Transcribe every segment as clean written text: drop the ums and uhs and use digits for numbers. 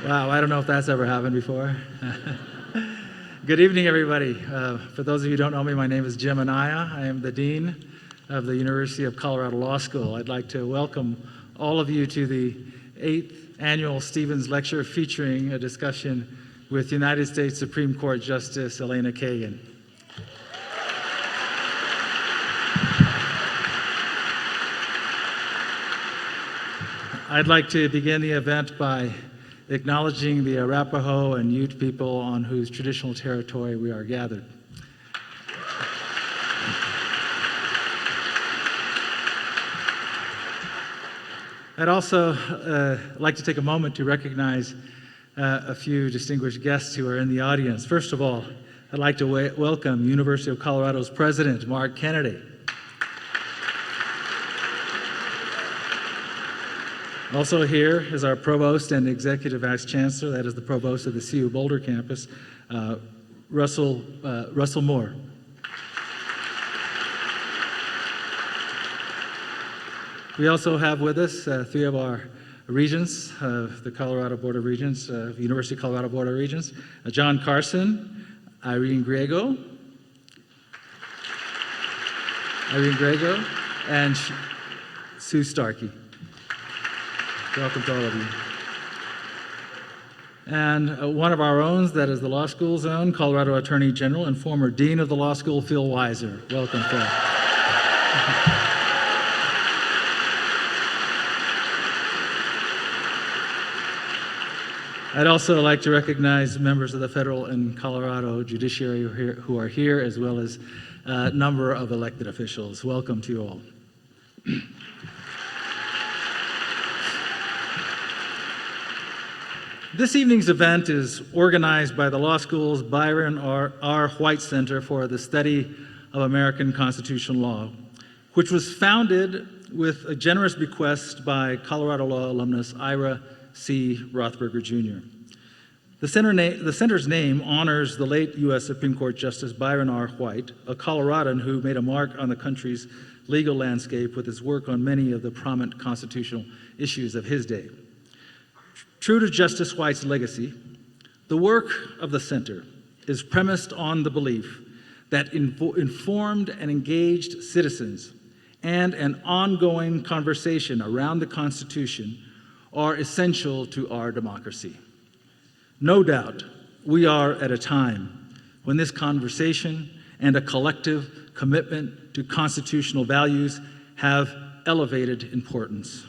Wow, I don't know if that's ever happened before. Good evening, everybody. For those of you who don't know me, my name is Jim Anaya. I am the Dean of the University of Colorado Law School. I'd like to welcome all of you to the 8th Annual Stevens Lecture featuring a discussion with United States Supreme Court Justice Elena Kagan. I'd like to begin the event by acknowledging the Arapaho and Ute people on whose traditional territory we are gathered. I'd also like to take a moment to recognize a few distinguished guests who are in the audience. First of all, I'd like to welcome University of Colorado's President, Mark Kennedy. Also here is our Provost and Executive Vice Chancellor, that is the Provost of the CU Boulder campus, Russell Moore. We also have with us three of our regents of the Colorado Board of Regents, University of Colorado Board of Regents, John Carson, Irene Grego, and Sue Starkey. Welcome to all of you. And one of our own, that is the law school's own, Colorado Attorney General and former Dean of the Law School, Phil Weiser. Welcome, Phil. I'd also like to recognize members of the federal and Colorado judiciary who are here, as well as a number of elected officials. Welcome to you all. This evening's event is organized by the law school's Byron R. White Center for the Study of American Constitutional Law, which was founded with a generous bequest by Colorado Law alumnus Ira C. Rothberger, Jr. The center's name honors the late U.S. Supreme Court Justice Byron R. White, a Coloradan who made a mark on the country's legal landscape with his work on many of the prominent constitutional issues of his day. True to Justice White's legacy, the work of the center is premised on the belief that informed and engaged citizens and an ongoing conversation around the Constitution are essential to our democracy. No doubt, we are at a time when this conversation and a collective commitment to constitutional values have elevated importance.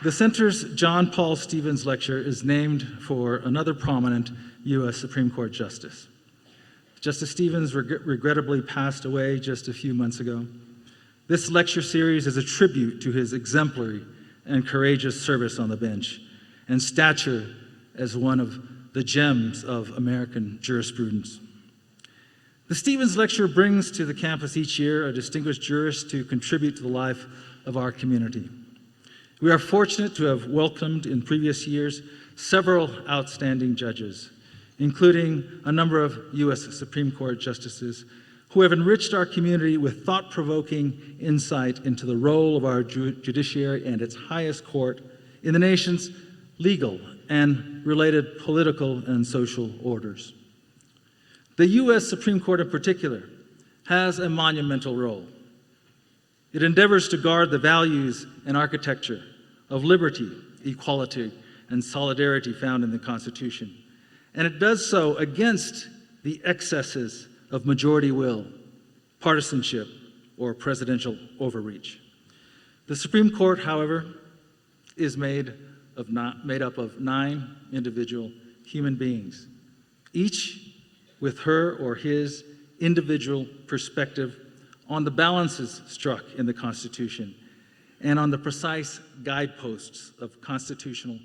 The center's John Paul Stevens Lecture is named for another prominent U.S. Supreme Court justice. Justice Stevens regrettably passed away just a few months ago. This lecture series is a tribute to his exemplary and courageous service on the bench and stature as one of the gems of American jurisprudence. The Stevens Lecture brings to the campus each year a distinguished jurist to contribute to the life of our community. We are fortunate to have welcomed in previous years several outstanding judges, including a number of U.S. Supreme Court justices who have enriched our community with thought-provoking insight into the role of our judiciary and its highest court in the nation's legal and related political and social orders. The U.S. Supreme Court in particular has a monumental role. It endeavors to guard the values and architecture of liberty, equality, and solidarity found in the Constitution. And it does so against the excesses of majority will, partisanship, or presidential overreach. The Supreme Court, however, is made up of 9 individual human beings, each with her or his individual perspective on the balances struck in the Constitution and on the precise guideposts of constitutional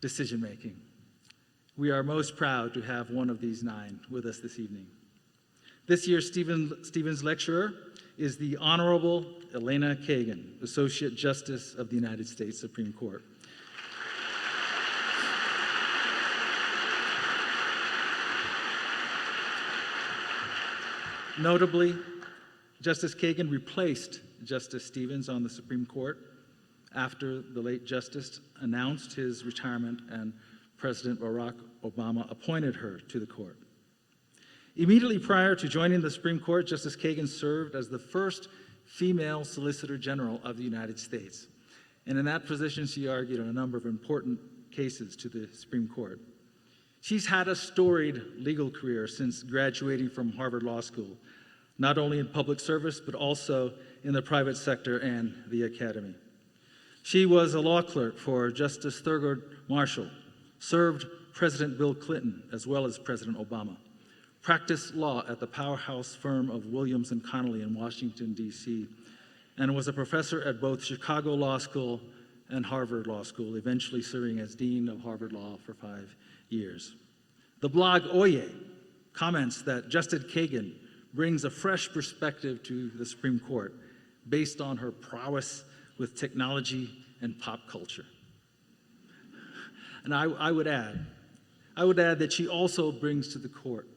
decision-making. We are most proud to have one of these 9 with us this evening. This year's Stevens Lecturer is the Honorable Elena Kagan, Associate Justice of the United States Supreme Court. Notably, Justice Kagan replaced Justice Stevens on the Supreme Court after the late justice announced his retirement and President Barack Obama appointed her to the court. Immediately prior to joining the Supreme Court, Justice Kagan served as the first female Solicitor General of the United States. And in that position, she argued on a number of important cases to the Supreme Court. She's had a storied legal career since graduating from Harvard Law School, not only in public service, but also in the private sector and the academy. She was a law clerk for Justice Thurgood Marshall, served President Bill Clinton as well as President Obama, practiced law at the powerhouse firm of Williams and Connolly in Washington, D.C., and was a professor at both Chicago Law School and Harvard Law School, eventually serving as Dean of Harvard Law for 5 years. The blog Oye comments that Justice Kagan brings a fresh perspective to the Supreme Court based on her prowess with technology and pop culture. And I would add that she also brings to the court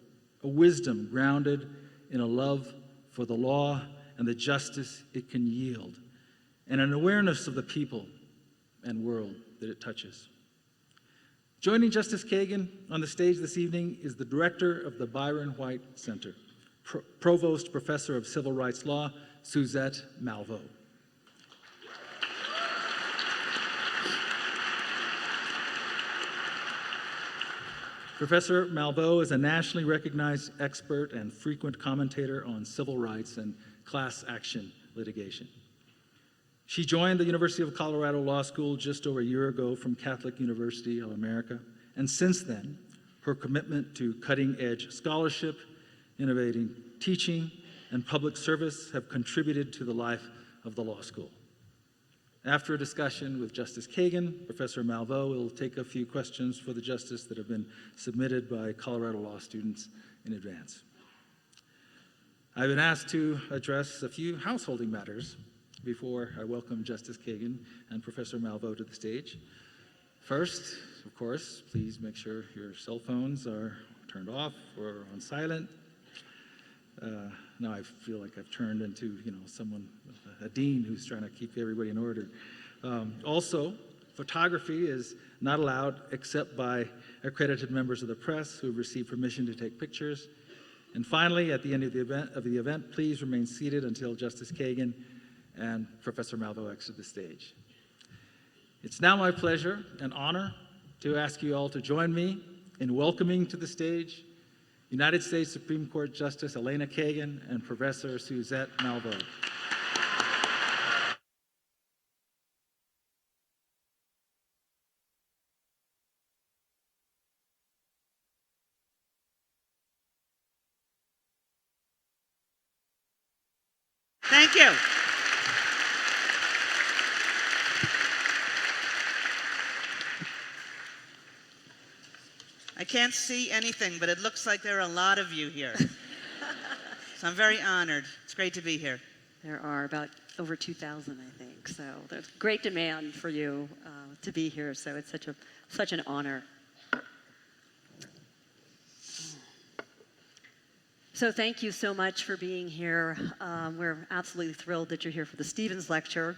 a wisdom grounded in a love for the law and the justice it can yield, and an awareness of the people and world that it touches. Joining Justice Kagan on the stage this evening is the director of the Byron White Center, Provost Professor of Civil Rights Law, Suzette Malveaux. Professor Malveaux is a nationally recognized expert and frequent commentator on civil rights and class action litigation. She joined the University of Colorado Law School just over a year ago from Catholic University of America, and since then, her commitment to cutting-edge scholarship, innovating teaching, and public service have contributed to the life of the law school. After a discussion with Justice Kagan, Professor Malveaux will take a few questions for the justice that have been submitted by Colorado law students in advance. I've been asked to address a few householding matters before I welcome Justice Kagan and Professor Malveaux to the stage. First, of course, please make sure your cell phones are turned off or on silent. Now I feel like I've turned into, a dean who's trying to keep everybody in order. Also, photography is not allowed except by accredited members of the press who have received permission to take pictures. And finally, at the end of the event, please remain seated until Justice Kagan and Professor Malveaux exit the stage. It's now my pleasure and honor to ask you all to join me in welcoming to the stage United States Supreme Court Justice Elena Kagan and Professor Suzette Malveaux. Thank you. I can't see anything, but it looks like there are a lot of you here. So I'm very honored. It's great to be here. There are about over 2,000, I think. So there's great demand for you to be here. So it's such an honor. So thank you so much for being here. We're absolutely thrilled that you're here for the Stevens Lecture.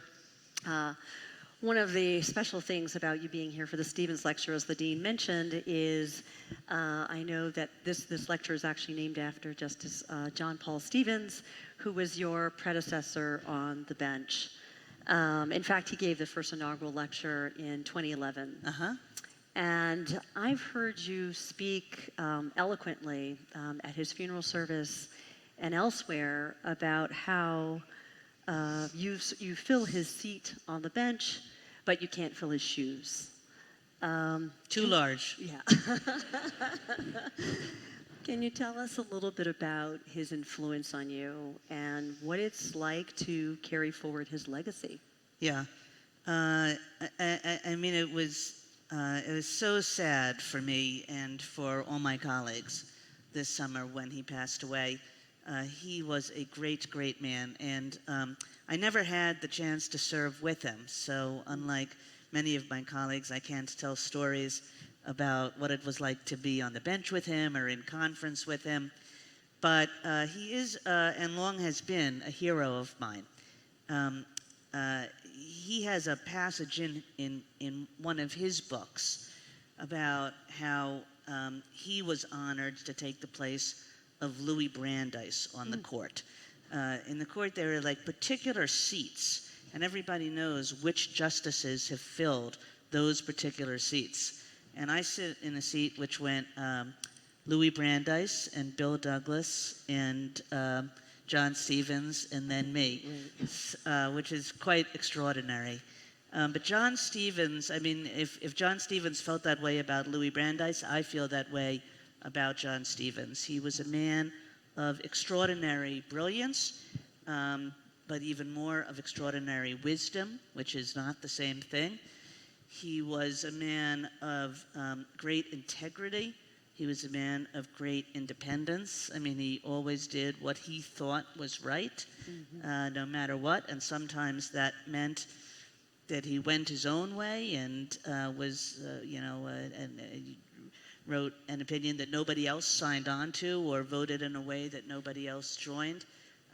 One of the special things about you being here for the Stevens Lecture, as the Dean mentioned, is I know that this lecture is actually named after Justice John Paul Stevens, who was your predecessor on the bench. In fact, he gave the first inaugural lecture in 2011. And I've heard you speak eloquently at his funeral service and elsewhere about how you fill his seat on the bench, but you can't fill his shoes. Too large. Yeah. Can you tell us a little bit about his influence on you and what it's like to carry forward his legacy? Yeah. I mean, it was so sad for me and for all my colleagues this summer when he passed away. He was a great, great man, and I never had the chance to serve with him. So unlike many of my colleagues, I can't tell stories about what it was like to be on the bench with him or in conference with him. But he is, and long has been, a hero of mine. um, he has a passage in one of his books about how he was honored to take the place of Louis Brandeis on the court. In the court, there are like particular seats, and everybody knows which justices have filled those particular seats. And I sit in a seat which went Louis Brandeis and Bill Douglas and John Stevens and then me, which is quite extraordinary. But John Stevens, I mean, if John Stevens felt that way about Louis Brandeis, I feel that way about John Stevens. He was a man of extraordinary brilliance, but even more of extraordinary wisdom, which is not the same thing. He was a man of great integrity. He was a man of great independence. I mean, he always did what he thought was right, no matter what. And sometimes that meant that he went his own way and wrote an opinion that nobody else signed on to or voted in a way that nobody else joined.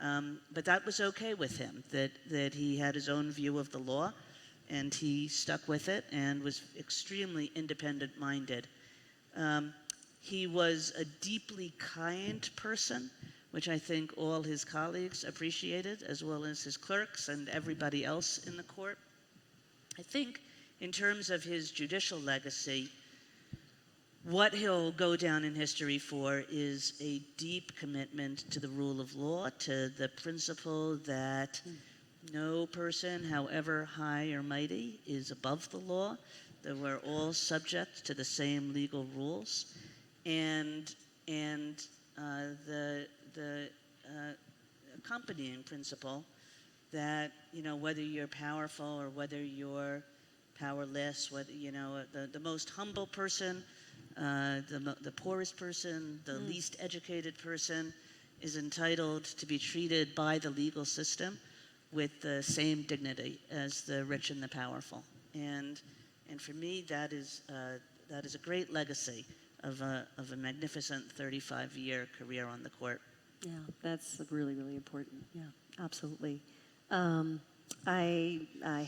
But that was okay with him, that he had his own view of the law, and he stuck with it and was extremely independent-minded. He was a deeply kind person, which I think all his colleagues appreciated, as well as his clerks and everybody else in the court. I think in terms of his judicial legacy, what he'll go down in history for is a deep commitment to the rule of law, to the principle that no person, however high or mighty, is above the law, that we're all subject to the same legal rules, and the accompanying principle that, you know, whether you're powerful or whether you're powerless, whether, you know, the most humble person, the poorest person, the least educated person is entitled to be treated by the legal system with the same dignity as the rich and the powerful. And for me, that is a great legacy of a magnificent 35-year career on the court. Yeah, that's really, really important. Yeah, absolutely. I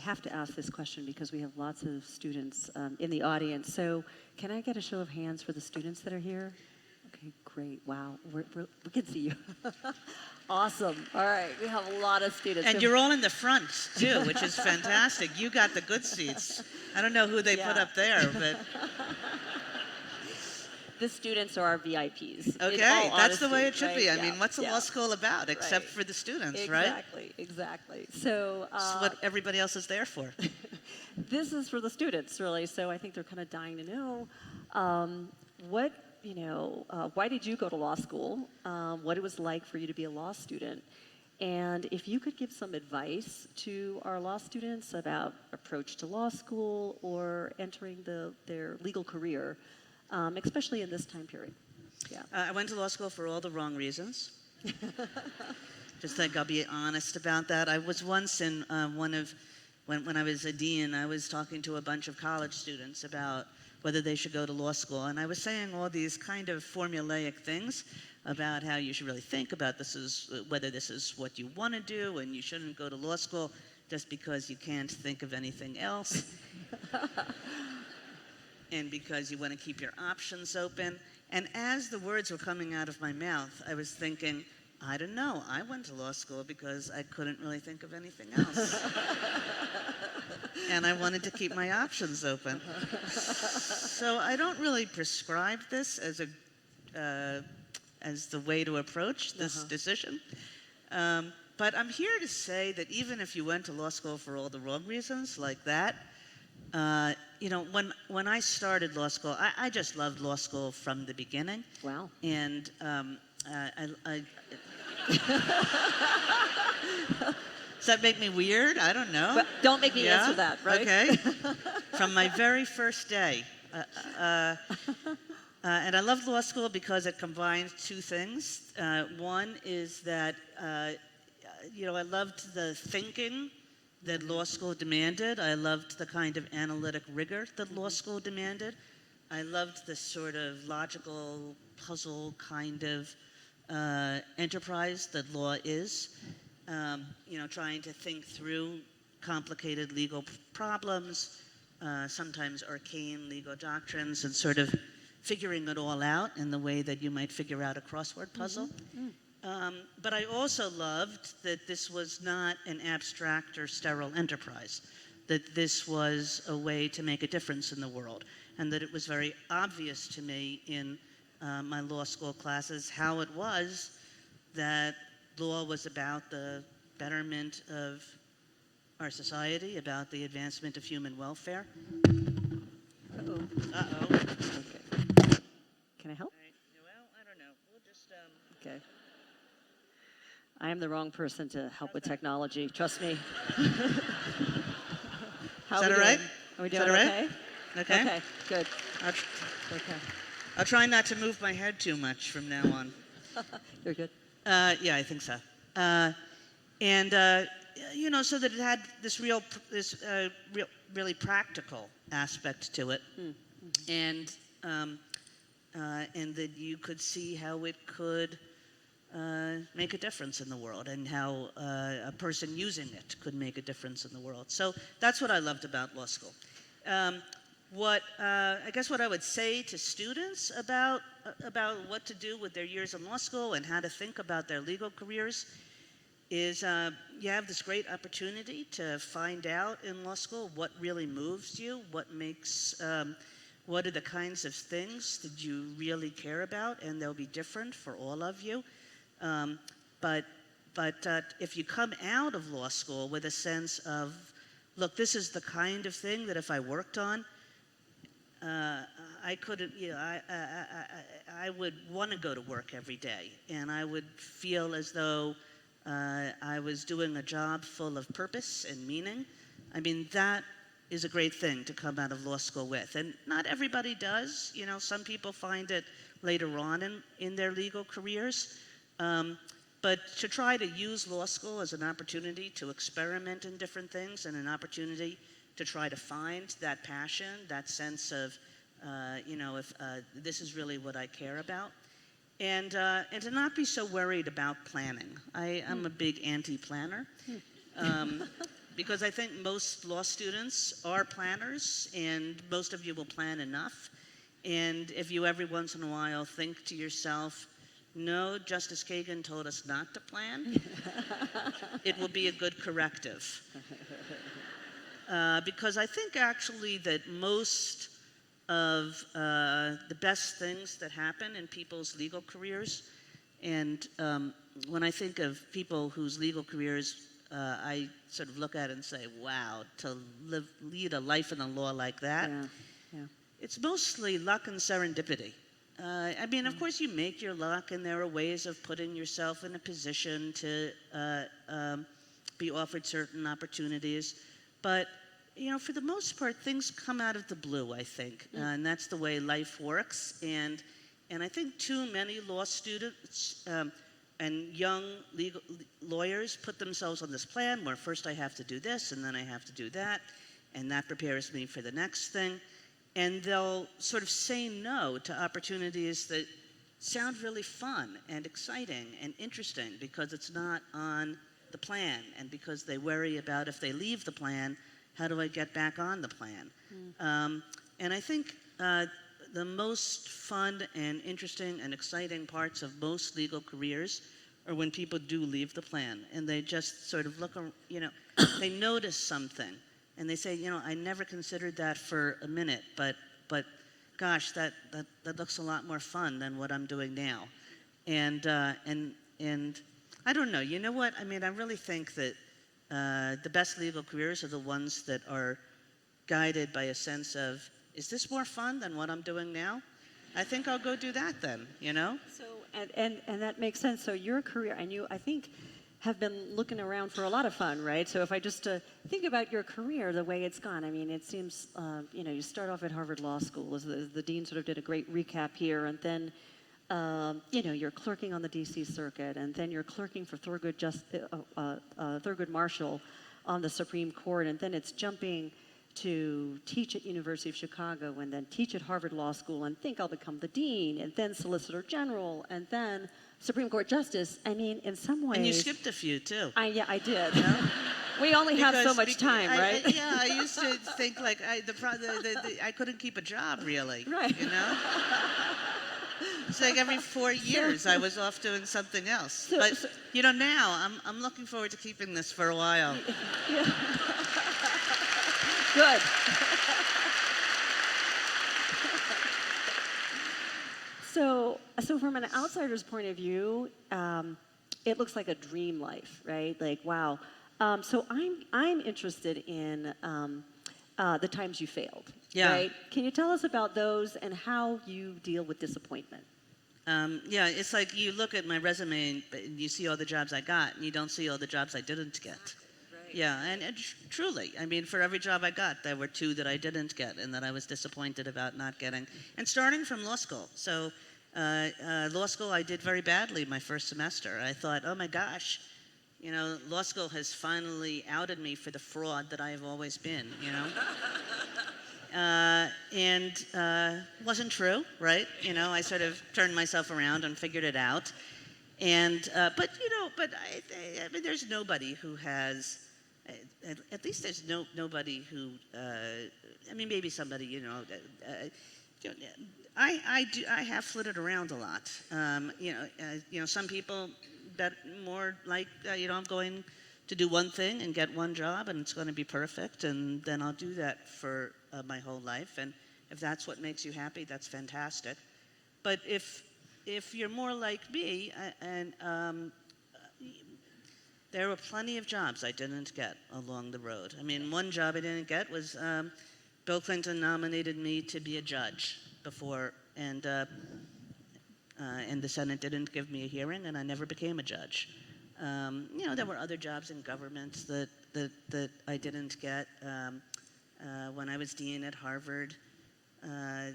have to ask this question because we have lots of students in the audience. So can I get a show of hands for the students that are here? Okay, great. Wow, we can see you. Awesome. All right, we have a lot of students. And you're all in the front, too, which is fantastic. You got the good seats. I don't know who they put up there, but... The students are our VIPs. Okay, that's the way it should be. I mean, what's a law school about except for the students, right? Exactly. So it's what everybody else is there for. This is for the students, really. So I think they're kind of dying to know why did you go to law school? What it was like for you to be a law student? And if you could give some advice to our law students about approach to law school or entering their legal career, especially in this time period. Yeah. I went to law school for all the wrong reasons. Just like I'll be honest about that. I was once in when I was a dean, I was talking to a bunch of college students about whether they should go to law school. And I was saying all these kind of formulaic things about how you should really think about whether this is what you want to do, and you shouldn't go to law school just because you can't think of anything else. And because you want to keep your options open. And as the words were coming out of my mouth, I was thinking, I don't know, I went to law school because I couldn't really think of anything else. And I wanted to keep my options open. So I don't really prescribe this as the way to approach this decision. But I'm here to say that even if you went to law school for all the wrong reasons, like that, when I started law school, I just loved law school from the beginning. Wow. And does that make me weird? I don't know. But don't make me answer that, right? Okay. From my very first day. And I loved law school because it combined two things. One is that, I loved the thinking that law school demanded. I loved the kind of analytic rigor that law school demanded. I loved the sort of logical puzzle kind of enterprise that law is. trying to think through complicated legal problems, sometimes arcane legal doctrines, and sort of figuring it all out in the way that you might figure out a crossword puzzle. But I also loved that this was not an abstract or sterile enterprise, that this was a way to make a difference in the world, and that it was very obvious to me in my law school classes how it was that law was about the betterment of our society, about the advancement of human welfare. Uh-oh. Uh-oh. Okay. Can I help? Well, I don't know. We'll just... Okay. I am the wrong person to help with technology. Trust me. How Is that are we all right? doing? Are we Is doing that all right? okay? Okay. Okay, good. Okay. Okay. I'll try not to move my head too much from now on. You're good. Yeah, I think so. So that it had this really practical aspect to it, and that you could see how it could make a difference in the world, and how a person using it could make a difference in the world. So that's what I loved about law school. I guess what I would say to students about what to do with their years in law school and how to think about their legal careers is you have this great opportunity to find out in law school what really moves you, what are the kinds of things that you really care about, and they'll be different for all of you. But if you come out of law school with a sense of, look, this is the kind of thing that if I worked on, I couldn't, I would want to go to work every day, and I would feel as though I was doing a job full of purpose and meaning. I mean, that is a great thing to come out of law school with. And not everybody does. Some people find it later on in their legal careers. But to try to use law school as an opportunity to experiment in different things, and an opportunity to try to find that passion, that sense of, if this is really what I care about. And to not be so worried about planning. I'm a big anti-planner, because I think most law students are planners, and most of you will plan enough. And if you every once in a while think to yourself, no, Justice Kagan told us not to plan, it will be a good corrective. Because I think actually that most of the best things that happen in people's legal careers, and when I think of people whose legal careers I sort of look at and say, wow, to lead a life in the law like that, it's mostly luck and serendipity. Of course you make your luck, and there are ways of putting yourself in a position to be offered certain opportunities, but for the most part, things come out of the blue, I think, and that's the way life works. And I think too many law students and young lawyers put themselves on this plan where first I have to do this, and then I have to do that, and that prepares me for the next thing. And they'll sort of say no to opportunities that sound really fun and exciting and interesting because it's not on the plan, and because they worry about if they leave the plan, how do I get back on the plan? And I think the most fun and interesting and exciting parts of most legal careers are when people do leave the plan, and they just sort of look, they notice something, and they say, I never considered that for a minute, but gosh, that looks a lot more fun than what I'm doing now. And I don't know, you know what? I really think that the best legal careers are the ones that are guided by a sense of, is this more fun than what I'm doing now? I think I'll go do that then, So, and that makes sense. So your career, and you, I think, have been looking around for a lot of fun, right? So if I just think about your career, the way it's gone, it seems, you start off at Harvard Law School, as the dean sort of did a great recap here, and then, you're clerking on the D.C. Circuit, and then you're clerking for Thurgood Marshall on the Supreme Court, and then it's jumping to teach at University of Chicago, and then teach at Harvard Law School, and think I'll become the dean, and then Solicitor General, and then Supreme Court justice, I mean, in some ways. And you skipped a few too. Yeah, I did. We only have so much time, right? Yeah, I used to think like I couldn't keep a job really. Right. You know. It's like every 4 years I was off doing something else. But now I'm looking forward to keeping this for a while. Yeah. Good. So from an outsider's point of view, it looks like a dream life, right? Like, wow. So I'm interested in the times you failed. Yeah. Right? Can you tell us about those and how you deal with disappointment? Yeah, it's like you look at my resume and you see all the jobs I got, and you don't see all the jobs I didn't get. Right. Yeah, and truly, I mean, for every job I got, there were 2 that I didn't get and that I was disappointed about not getting. And starting from law school. So law school, I did very badly my first semester. I thought, oh my gosh, law school has finally outed me for the fraud that I have always been, and wasn't true, right? I sort of turned myself around and figured it out. And but I mean, there's nobody who has. At least there's nobody who. I mean, maybe somebody. I have flitted around a lot. Some people bet more like I'm going to do one thing and get one job and it's going to be perfect, and then I'll do that for my whole life. And if that's what makes you happy, that's fantastic. But if you're more like me, there were plenty of jobs I didn't get along the road. I mean, one job I didn't get was Bill Clinton nominated me to be a judge before, and the Senate didn't give me a hearing, and I never became a judge. There were other jobs in government that I didn't get. When I was dean at Harvard, I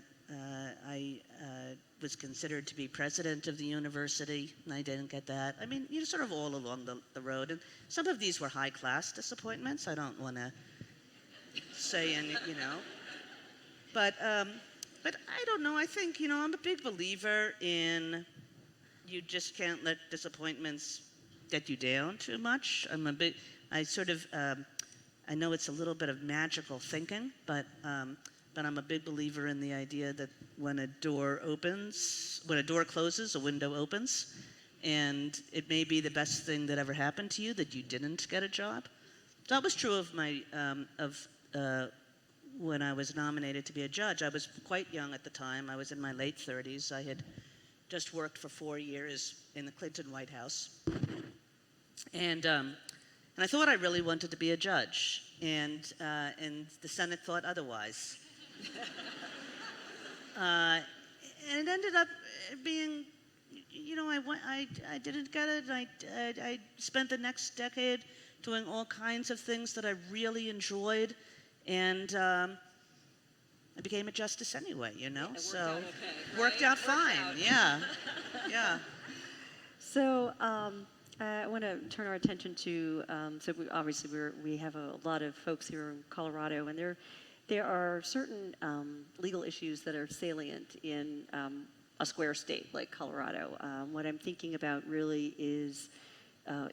was considered to be president of the university, and I didn't get that. I mean, sort of all along the road. And some of these were high-class disappointments. I don't want to say any, But I don't know. I think, I'm a big believer in you just can't let disappointments get you down too much. I know it's a little bit of magical thinking, but I'm a big believer in the idea that when a door closes, a window opens, and it may be the best thing that ever happened to you that you didn't get a job. That was true of when I was nominated to be a judge. I was quite young at the time. I was in my late 30s. I had just worked for 4 years in the Clinton White House. And I thought I really wanted to be a judge, and the Senate thought otherwise. And it ended up being, I didn't get it. I spent the next decade doing all kinds of things that I really enjoyed, and I became a justice anyway, so worked out fine. Yeah, yeah. So I want to turn our attention to, we have a lot of folks here in Colorado, and there are certain legal issues that are salient in a square state like Colorado. What I'm thinking about really is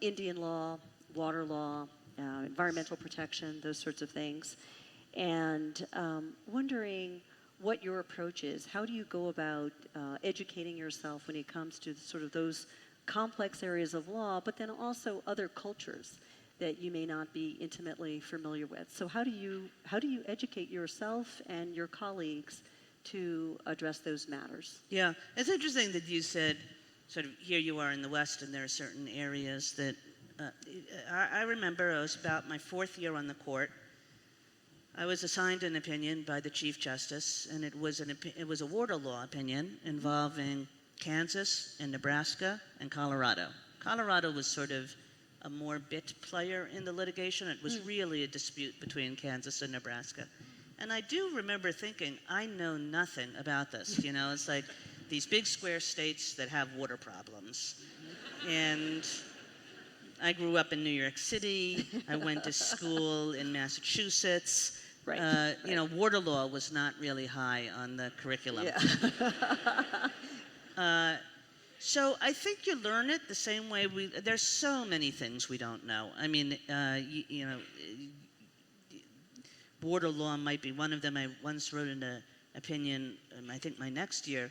Indian law, water law, environmental protection, those sorts of things. And wondering what your approach is. How do you go about educating yourself when it comes to sort of those complex areas of law, but then also other cultures that you may not be intimately familiar with? So how do you educate yourself and your colleagues to address those matters? Yeah, it's interesting that you said, sort of, here you are in the West, and there are certain areas that I remember. I was about my 4th year on the court. I was assigned an opinion by the Chief Justice, and it was a water law opinion involving Kansas and Nebraska and Colorado. Colorado was sort of a more bit player in the litigation. It was really a dispute between Kansas and Nebraska. And I do remember thinking, I know nothing about this. It's like these big square states that have water problems. And I grew up in New York City. I went to school in Massachusetts. Right. Water law was not really high on the curriculum. Yeah. So I think you learn it the same way there's so many things we don't know. I mean, border law might be one of them. I once wrote an opinion, I think my next year,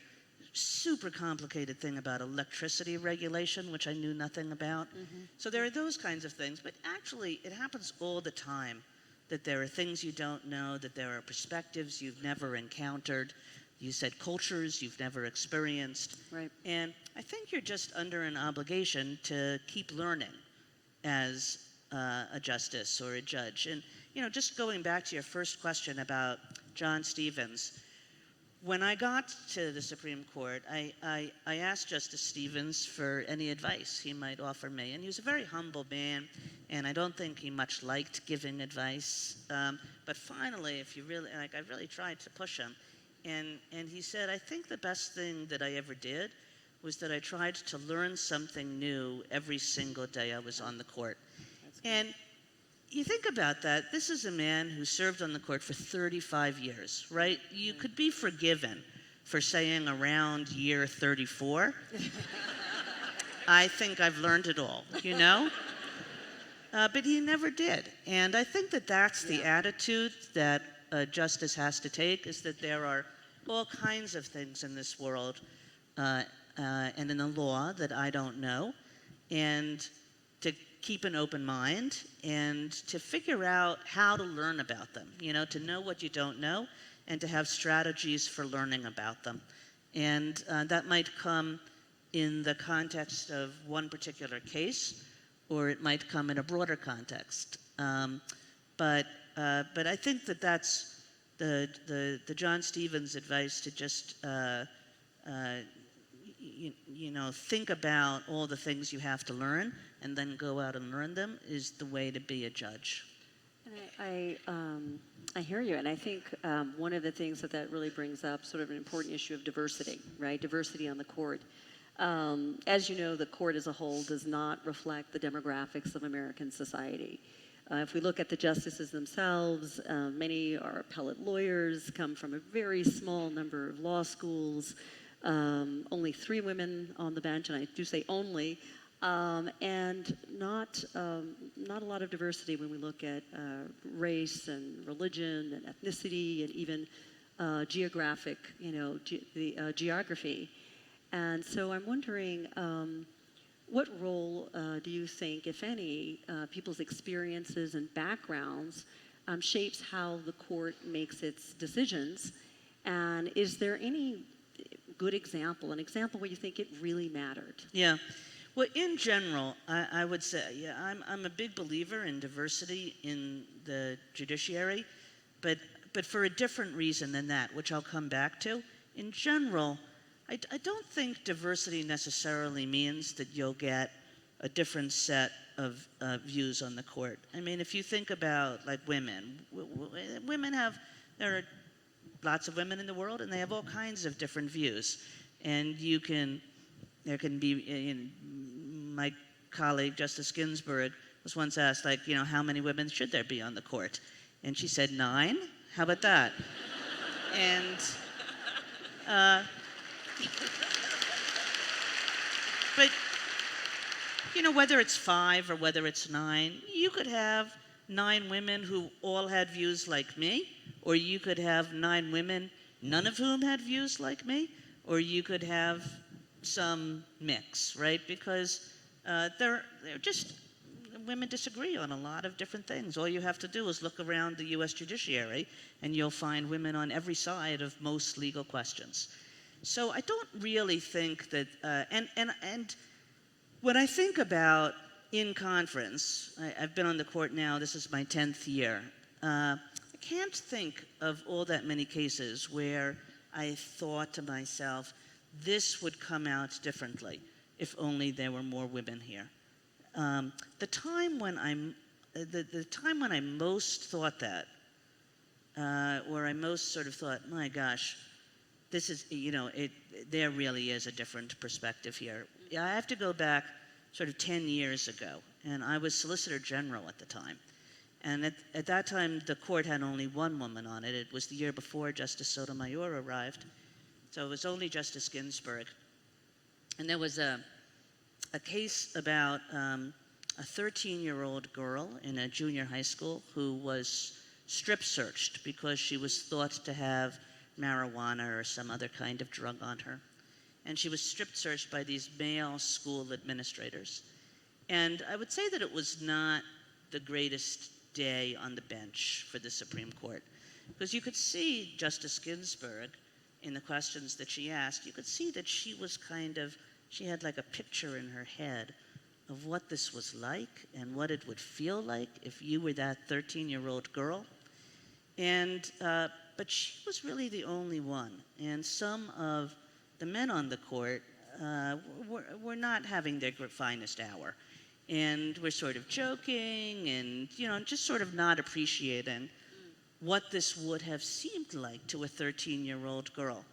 super complicated thing about electricity regulation, which I knew nothing about. So there are those kinds of things, but actually it happens all the time, that there are things you don't know, that there are perspectives you've never encountered. You said cultures you've never experienced. Right. And I think you're just under an obligation to keep learning as a justice or a judge. And, just going back to your first question about John Stevens, when I got to the Supreme Court, I asked Justice Stevens for any advice he might offer me. And he was a very humble man, and I don't think he much liked giving advice. But finally, I really tried to push him. And he said, I think the best thing that I ever did was that I tried to learn something new every single day I was on the court. And you think about that, this is a man who served on the court for 35 years, right? You could be forgiven for saying around year 34. I think I've learned it all, But he never did. And I think that that's the attitude that a justice has to take, is that there are all kinds of things in this world and in the law that I don't know, and to keep an open mind and to figure out how to learn about them, to know what you don't know and to have strategies for learning about them. And that might come in the context of one particular case, or it might come in a broader context. But I think that that's the John Stevens advice, to just think about all the things you have to learn and then go out and learn them, is the way to be a judge. And I hear you, and I think one of the things that really brings up sort of an important issue of diversity, right? Diversity on the court. As you know, the court as a whole does not reflect the demographics of American society. If we look at the justices themselves, many are appellate lawyers, come from a very small number of law schools, only 3 women on the bench, and I do say only, and not a lot of diversity when we look at race and religion and ethnicity and even geographic, geography. And so I'm wondering, what role do you think, if any, people's experiences and backgrounds shapes how the court makes its decisions? And is there any good example, an example where you think it really mattered? Yeah. Well, in general, I would say, I'm a big believer in diversity in the judiciary, but for a different reason than that, which I'll come back to. In general, I don't think diversity necessarily means that you'll get a different set of views on the court. I mean, if you think about, like, women, there are lots of women in the world, and they have all kinds of different views. And there can be, my colleague, Justice Ginsburg, was once asked, how many women should there be on the court? And she said 9. How about that? And, but, whether it's 5 or whether it's 9, you could have 9 women who all had views like me, or you could have 9 women, none of whom had views like me, or you could have some mix, right? Because they're just, women disagree on a lot of different things. All you have to do is look around the U.S. judiciary, and you'll find women on every side of most legal questions. So I don't really think that, and when I think about in conference, I've been on the court now, this is my 10th year. I can't think of all that many cases where I thought to myself, this would come out differently if only there were more women here. The time when I most thought that, or I most sort of thought, my gosh, this is, there really is a different perspective here. I have to go back sort of 10 years ago, and I was Solicitor General at the time. And at that time, the court had only 1 woman on it. It was the year before Justice Sotomayor arrived. So it was only Justice Ginsburg. And there was a case about a 13-year-old girl in a junior high school who was strip searched because she was thought to have marijuana or some other kind of drug on her. And she was strip searched by these male school administrators. And I would say that it was not the greatest day on the bench for the Supreme Court, because you could see Justice Ginsburg in the questions that she asked. You could see that she was she had like a picture in her head of what this was like and what it would feel like if you were that 13-year-old girl. And but she was really the only one. And some of the men on the court were not having their finest hour, and were sort of joking and just sort of not appreciating what this would have seemed like to a 13-year-old girl.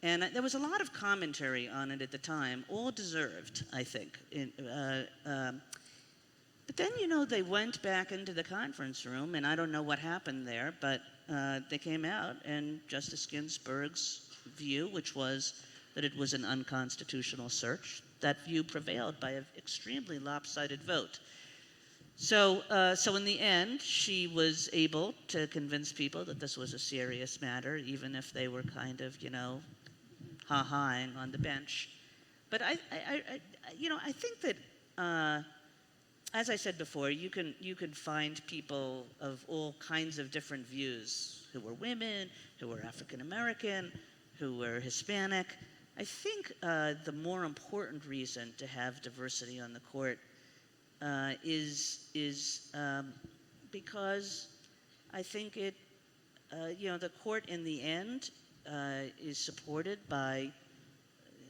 And there was a lot of commentary on it at the time, all deserved, I think. But then, they went back into the conference room, and I don't know what happened there, but they came out, and Justice Ginsburg's view, which was that it was an unconstitutional search, that view prevailed by an extremely lopsided vote. So in the end, she was able to convince people that this was a serious matter, even if they were kind of, ha-haing on the bench. But I think that, as I said before, you can find people of all kinds of different views, who were women, who were African American, who were Hispanic. I think the more important reason to have diversity on the court is because I think the court in the end is supported by,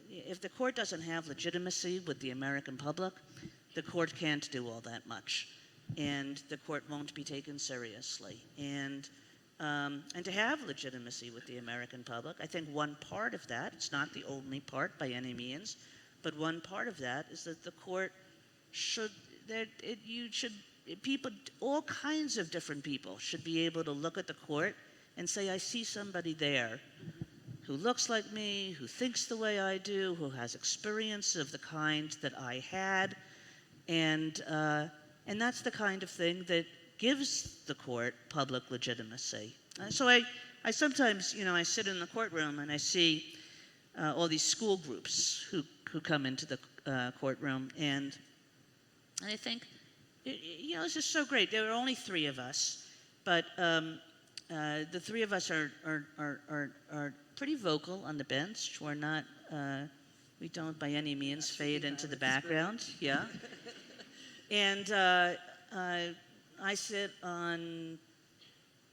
if the court doesn't have legitimacy with the American public, the court can't do all that much, and the court won't be taken seriously. And to have legitimacy with the American public, I think one part of that, it's not the only part by any means, but one part of that is that the court people, all kinds of different people should be able to look at the court and say, I see somebody there who looks like me, who thinks the way I do, who has experience of the kind that I had, and that's the kind of thing that gives the court public legitimacy. So I sometimes, I sit in the courtroom and I see all these school groups who come into the courtroom, and I think, this is so great. There are only 3 of us, but the 3 of us are pretty vocal on the bench. We're not, we don't by any means fade into the background. Yeah. And I sit on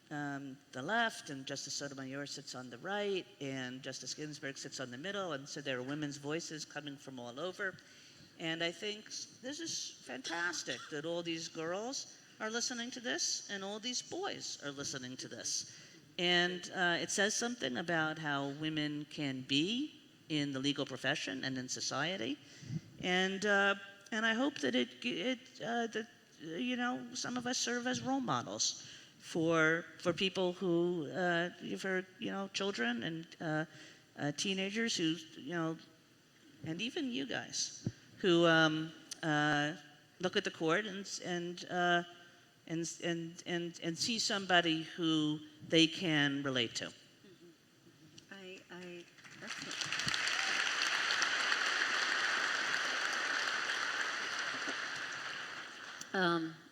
the left, and Justice Sotomayor sits on the right, and Justice Ginsburg sits on the middle, and so there are women's voices coming from all over. And I think this is fantastic that all these girls are listening to this, and all these boys are listening to this. And it says something about how women can be in the legal profession and in society. And I hope that some of us serve as role models for people who, for children and teenagers who, and even you guys who look at the court and see somebody who they can relate to.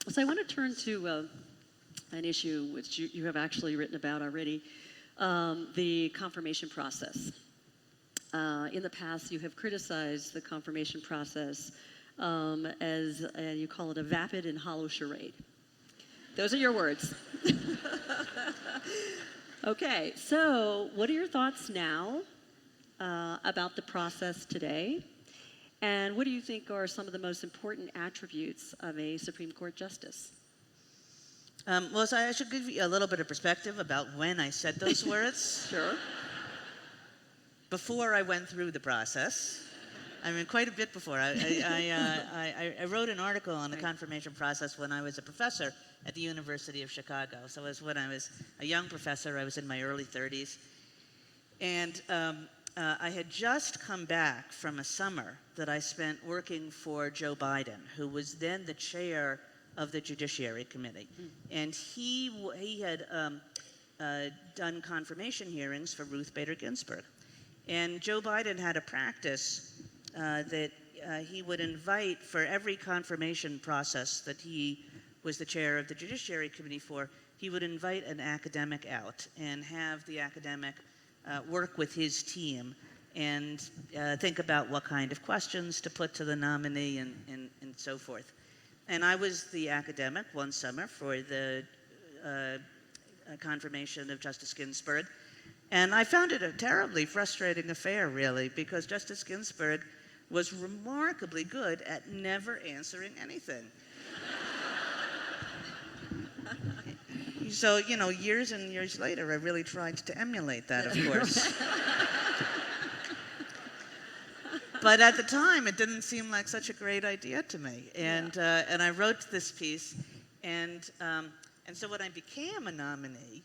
So I want to turn to an issue which you have actually written about already, the confirmation process. In the past, you have criticized the confirmation process as, you call it, a vapid and hollow charade. Those are your words. Okay, so what are your thoughts now about the process today? And what do you think are some of the most important attributes of a Supreme Court justice? So I should give you a little bit of perspective about when I said those words. Sure. Before I went through the process. I mean, quite a bit before. I wrote an article on the confirmation process when I was a professor at the University of Chicago. So it was when I was a young professor. I was in my early 30s. And I had just come back from a summer that I spent working for Joe Biden, who was then the chair of the Judiciary Committee. And he had done confirmation hearings for Ruth Bader Ginsburg. And Joe Biden had a practice that he would invite, for every confirmation process that he was the chair of the Judiciary Committee for, he would invite an academic out and have the academic work with his team and think about what kind of questions to put to the nominee and so forth. And I was the academic one summer for the confirmation of Justice Ginsburg. And I found it a terribly frustrating affair, really, because Justice Ginsburg was remarkably good at never answering anything. So, years and years later, I really tried to emulate that, of course. But at the time, it didn't seem like such a great idea to me. And I wrote this piece, and so when I became a nominee,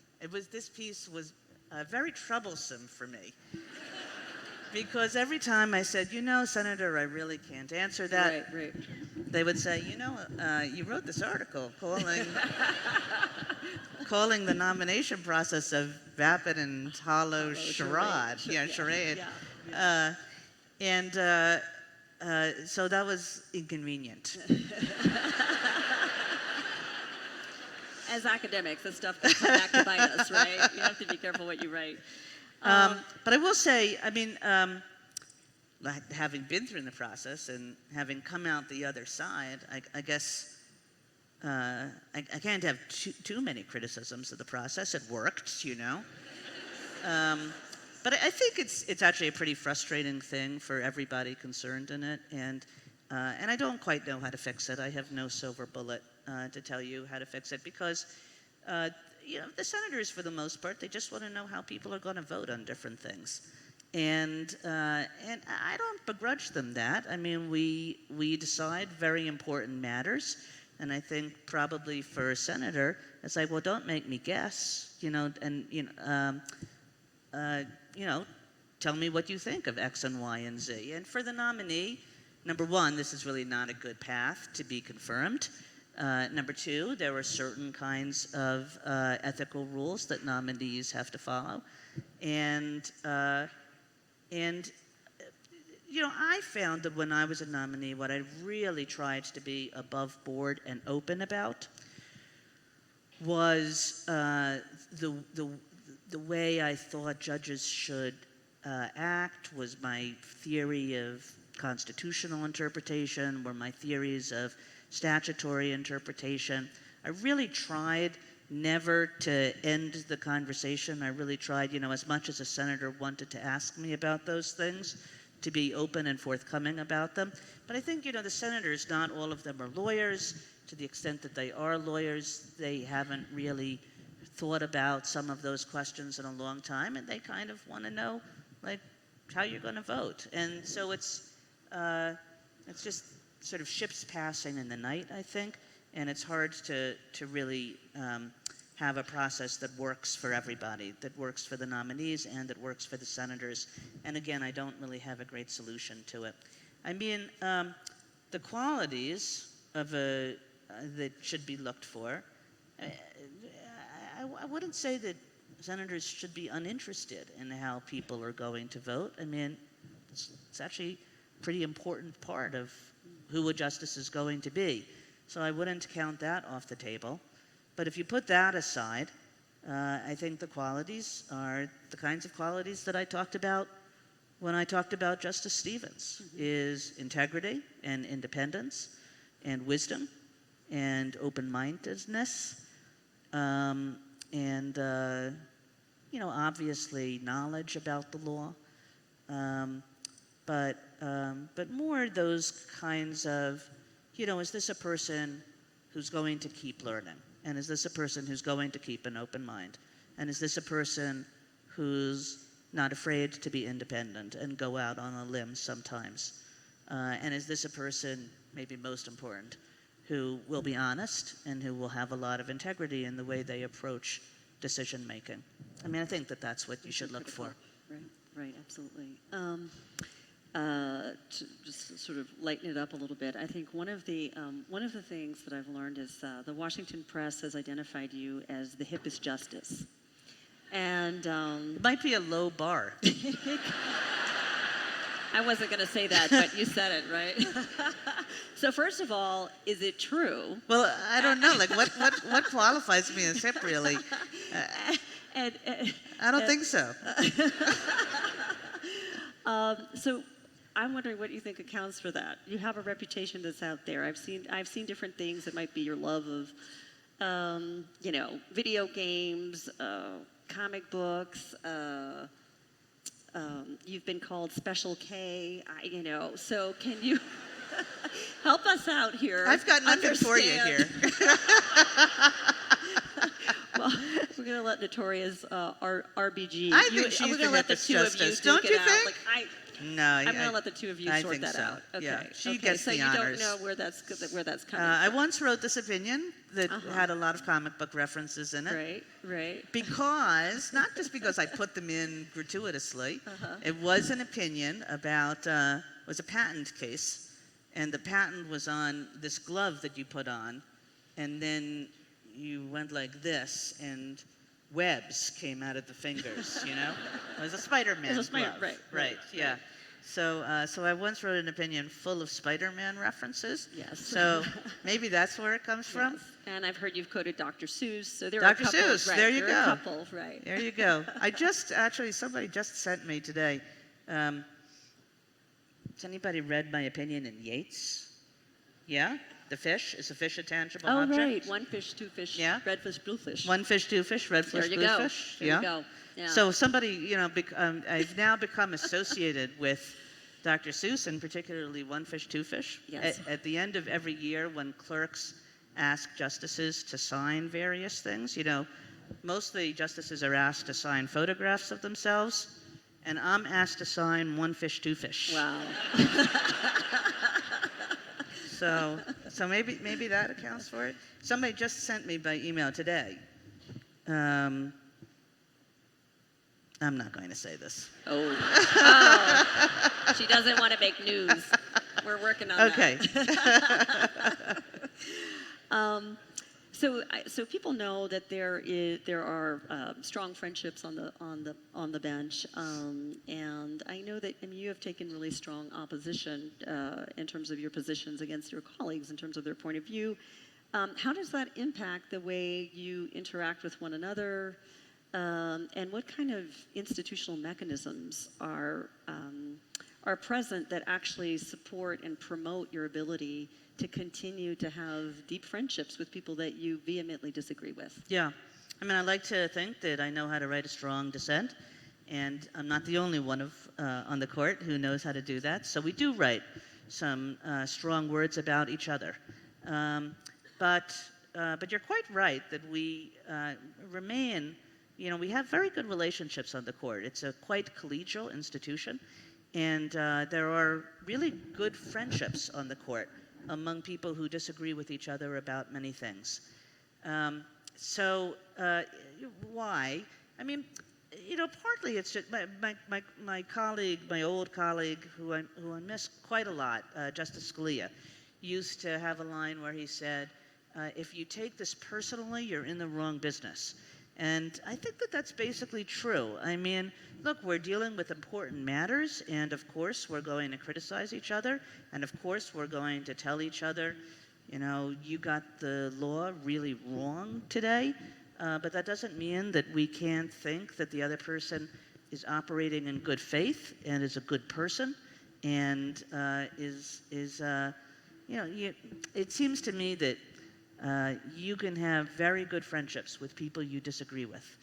this piece was very troublesome for me. Because every time I said, Senator, I really can't answer that, Right. They would say, you wrote this article calling the nomination process a vapid and hollow charade. Charade. Yeah. So that was inconvenient. As academics, this stuff can come back to bite us, right? You have to be careful what you write. But I will say, having been through the process and having come out the other side, I guess I can't have too many criticisms of the process. It worked, But I think it's actually a pretty frustrating thing for everybody concerned in it, and I don't quite know how to fix it. I have no silver bullet to tell you how to fix it, because the senators, for the most part, they just want to know how people are going to vote on different things, and I don't begrudge them that. I mean, we decide very important matters, and I think probably for a senator, it's like, well, don't make me guess, tell me what you think of X and Y and Z. And for the nominee, number one, this is really not a good path to be confirmed. Number two, there are certain kinds of ethical rules that nominees have to follow. And I found that when I was a nominee, what I really tried to be above board and open about was the way I thought judges should act, was my theory of constitutional interpretation, were my theories of statutory interpretation. I really tried never to end the conversation. I really tried, as much as a senator wanted to ask me about those things, to be open and forthcoming about them. But I think, the senators, not all of them are lawyers. To the extent that they are lawyers, they haven't really thought about some of those questions in a long time, and they kind of want to know, how you're going to vote. And so it's just sort of ships passing in the night, I think, and it's hard to really have a process that works for everybody, that works for the nominees and that works for the senators. And again, I don't really have a great solution to it. I mean, the qualities of that should be looked for, I wouldn't say that senators should be uninterested in how people are going to vote. I mean, it's actually a pretty important part of who a justice is going to be. So I wouldn't count that off the table. But if you put that aside, I think the qualities are the kinds of qualities that I talked about when I talked about Justice Stevens, is integrity and independence and wisdom and open-mindedness, and obviously knowledge about the law, but more those kinds of, is this a person who's going to keep learning? And is this a person who's going to keep an open mind? And is this a person who's not afraid to be independent and go out on a limb sometimes? And is this a person, maybe most important, who will be honest and who will have a lot of integrity in the way they approach decision making? I mean, I think that that's what you should look for. Right. right, absolutely. To just sort of lighten it up a little bit, I think one of the things that I've learned is the Washington Press has identified you as the hippest justice, and It might be a low bar. I wasn't going to say that, but you said it, right? So first of all, is it true? Well, I don't know. Like, what qualifies me as hip, really? And, I don't think so. So I'm wondering what you think accounts for that. You have a reputation that's out there. I've seen different things. It might be your love of, video games, comic books. You've been called Special K. So can you help us out here? I've got nothing for you here. Well, we're going to let Notorious RBG. I think she's we're the gonna let the hippest two of you justice, duke don't it you out. think? Like, No, I'm going to let the two of you I sort think that so. out. Okay. Yeah, she okay. gets so the you honors. don't know where that's coming I from. once wrote this opinion that had a lot of comic book references in it. Right. Because, not just because I put them in gratuitously, it was an opinion about, it was a patent case, and the patent was on this glove that you put on, and then you went like this, and webs came out of the fingers, It was a Spider-Man It was a glove. right, yeah. So I once wrote an opinion full of Spider-Man references. Yes. So maybe that's where it comes from. Yes. And I've heard you've quoted Dr. Seuss. So there Dr. are a couple. Seuss, Right, there you there are go. a couple, right. There you go. Somebody just sent me today. Has anybody read my opinion in Yeats? Yeah? The fish? Is a fish a tangible Oh, object? right. One fish, two fish, Yeah. red fish, blue fish. One fish, two fish, red There fish, you blue go. fish. There yeah? you go. Yeah. So somebody, I've now become associated with Dr. Seuss, and particularly One Fish, Two Fish. Yes. At the end of every year, when clerks ask justices to sign various things, mostly justices are asked to sign photographs of themselves, and I'm asked to sign One Fish, Two Fish. Wow. So maybe that accounts for it. Somebody just sent me by email today. I'm not going to say this. Oh. She doesn't want to make news. We're working on Okay. that. So people know that there are strong friendships on the bench, and I know that you have taken really strong opposition in terms of your positions against your colleagues in terms of their point of view. How does that impact the way you interact with one another, and what kind of institutional mechanisms are present that actually support and promote your ability to continue to have deep friendships with people that you vehemently disagree with? Yeah. I like to think that I know how to write a strong dissent, and I'm not the only one on the court who knows how to do that. So we do write some strong words about each other. But you're quite right that we remain, we have very good relationships on the court. It's a quite collegial institution, and there are really good friendships on the court among people who disagree with each other about many things. Why? Partly it's just my colleague, my old colleague, who I miss quite a lot, Justice Scalia, used to have a line where he said, if you take this personally, you're in the wrong business. And I think that that's basically true. Look, we're dealing with important matters, and of course we're going to criticize each other, and of course we're going to tell each other, you got the law really wrong today, but that doesn't mean that we can't think that the other person is operating in good faith and is a good person, and it seems to me that you can have very good friendships with people you disagree with.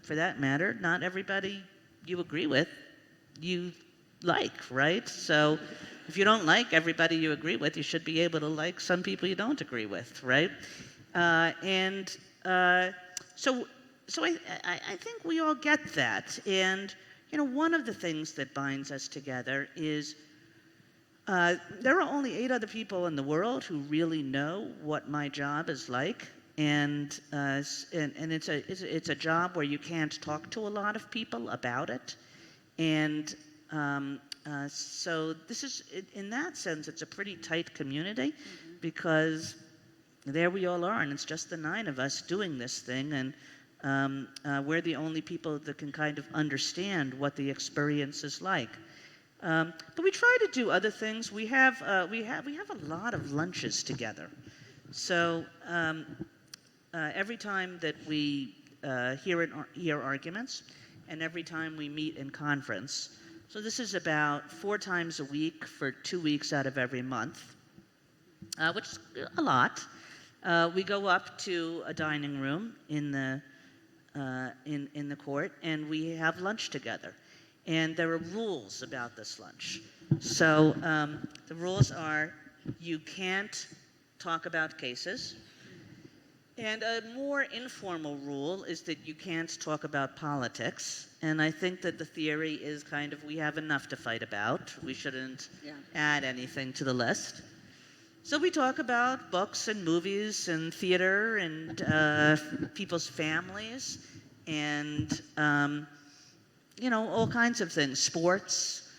For that matter, not everybody you agree with, you like, right? So if you don't like everybody you agree with, you should be able to like some people you don't agree with, right? So I think we all get that. And, one of the things that binds us together is there are only 8 other people in the world who really know what my job is like. And it's a job where you can't talk to a lot of people about it. And so this is, in that sense, it's a pretty tight community because there we all are, and it's just the 9 of us doing this thing, and we're the only people that can kind of understand what the experience is like. But we try to do other things. We have a lot of lunches together. So every time that we hear arguments, and every time we meet in conference. So this is about 4 times a week for 2 weeks out of every month, which is a lot. We go up to a dining room in the court, and we have lunch together. And there are rules about this lunch. So the rules are you can't talk about cases. And a more informal rule is that you can't talk about politics. And I think that the theory is kind of we have enough to fight about. We shouldn't add anything to the list. So we talk about books and movies and theater and people's families and, all kinds of things, sports.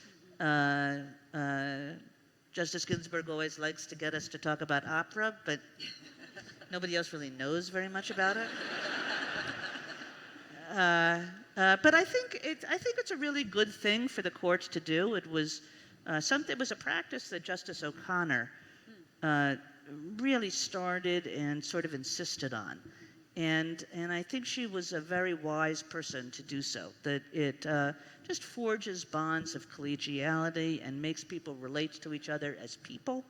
Justice Ginsburg always likes to get us to talk about opera, but nobody else really knows very much about it. But I think it's a really good thing for the courts to do. It was a practice that Justice O'Connor really started and sort of insisted on. And I think she was a very wise person to do so, that it just forges bonds of collegiality and makes people relate to each other as people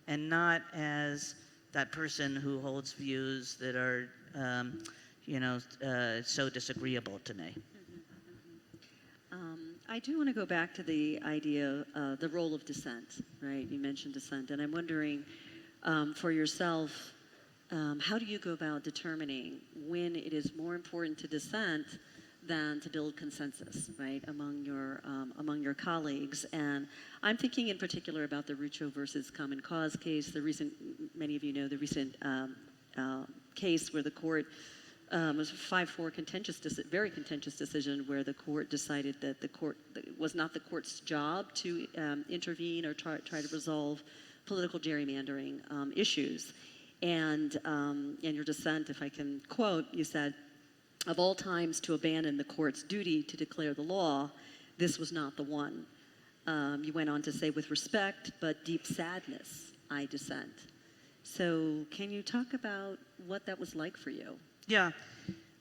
and not as that person who holds views that are, so disagreeable to me. I do want to go back to the idea of the role of dissent, right? You mentioned dissent, and I'm wondering for yourself, how do you go about determining when it is more important to dissent than to build consensus, right, among your colleagues? And I'm thinking in particular about the Rucho versus Common Cause case. Many of you know the recent case where the court was a 5-4 very contentious decision where the court decided that it was not the court's job to intervene or try to resolve political gerrymandering issues. And in your dissent, if I can quote, you said, "Of all times to abandon the court's duty to declare the law, this was not the one." You went on to say, "With respect but deep sadness, I dissent." So can you talk about what that was like for you? Yeah.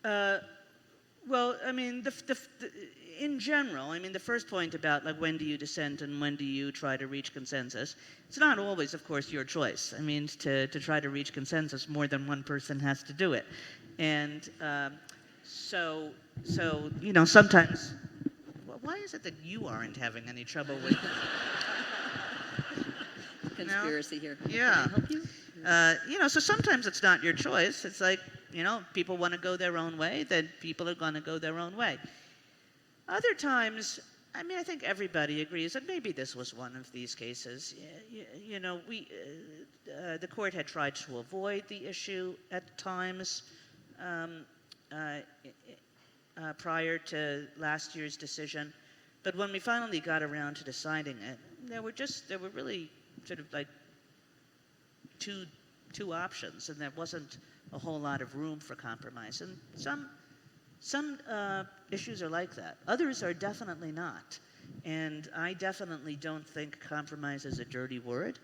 Well, I mean, in general, I mean, the first point about like when do you dissent and when do you try to reach consensus, it's not always, of course, your choice. I mean, to try to reach consensus, more than one person has to do it. And so sometimes, why is it that you aren't having any trouble with Conspiracy here. Yeah. Can I help you? So sometimes it's not your choice. It's like, people want to go their own way, then people are going to go their own way. Other times, I mean, I think everybody agrees that maybe this was one of these cases. The court had tried to avoid the issue at times prior to last year's decision. But when we finally got around to deciding it, there were really sort of like two options, and there wasn't a whole lot of room for compromise. And some issues are like that. Others are definitely not. And I definitely don't think compromise is a dirty word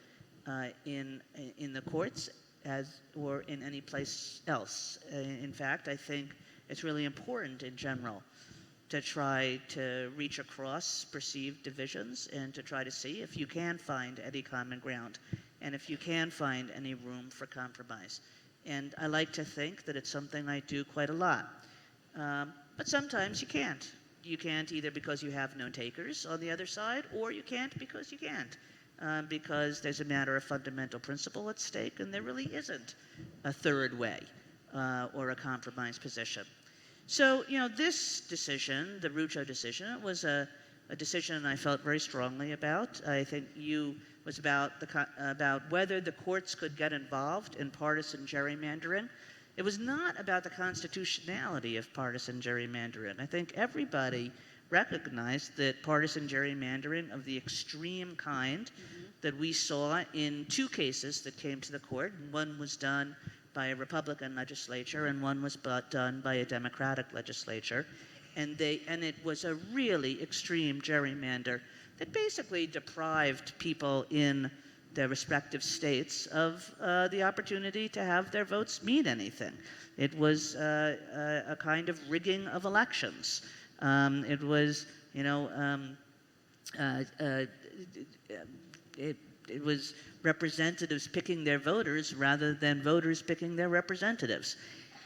in the courts or in any place else. In fact, I think it's really important in general to try to reach across perceived divisions and to try to see if you can find any common ground and if you can find any room for compromise. And I like to think that it's something I do quite a lot. But sometimes you can't. You can't either because you have no takers on the other side, or you can't because you can't. Because there's a matter of fundamental principle at stake, and there really isn't a third way or a compromise position. So, this decision, the Rucho decision, was a decision I felt very strongly about. I think was about whether the courts could get involved in partisan gerrymandering. It was not about the constitutionality of partisan gerrymandering. I think everybody recognized that partisan gerrymandering of the extreme kind that we saw in two cases that came to the court, one was done by a Republican legislature and one was done by a Democratic legislature, and it was a really extreme gerrymander that basically deprived people in their respective states of the opportunity to have their votes mean anything. It was a kind of rigging of elections. It was, it was representatives picking their voters rather than voters picking their representatives.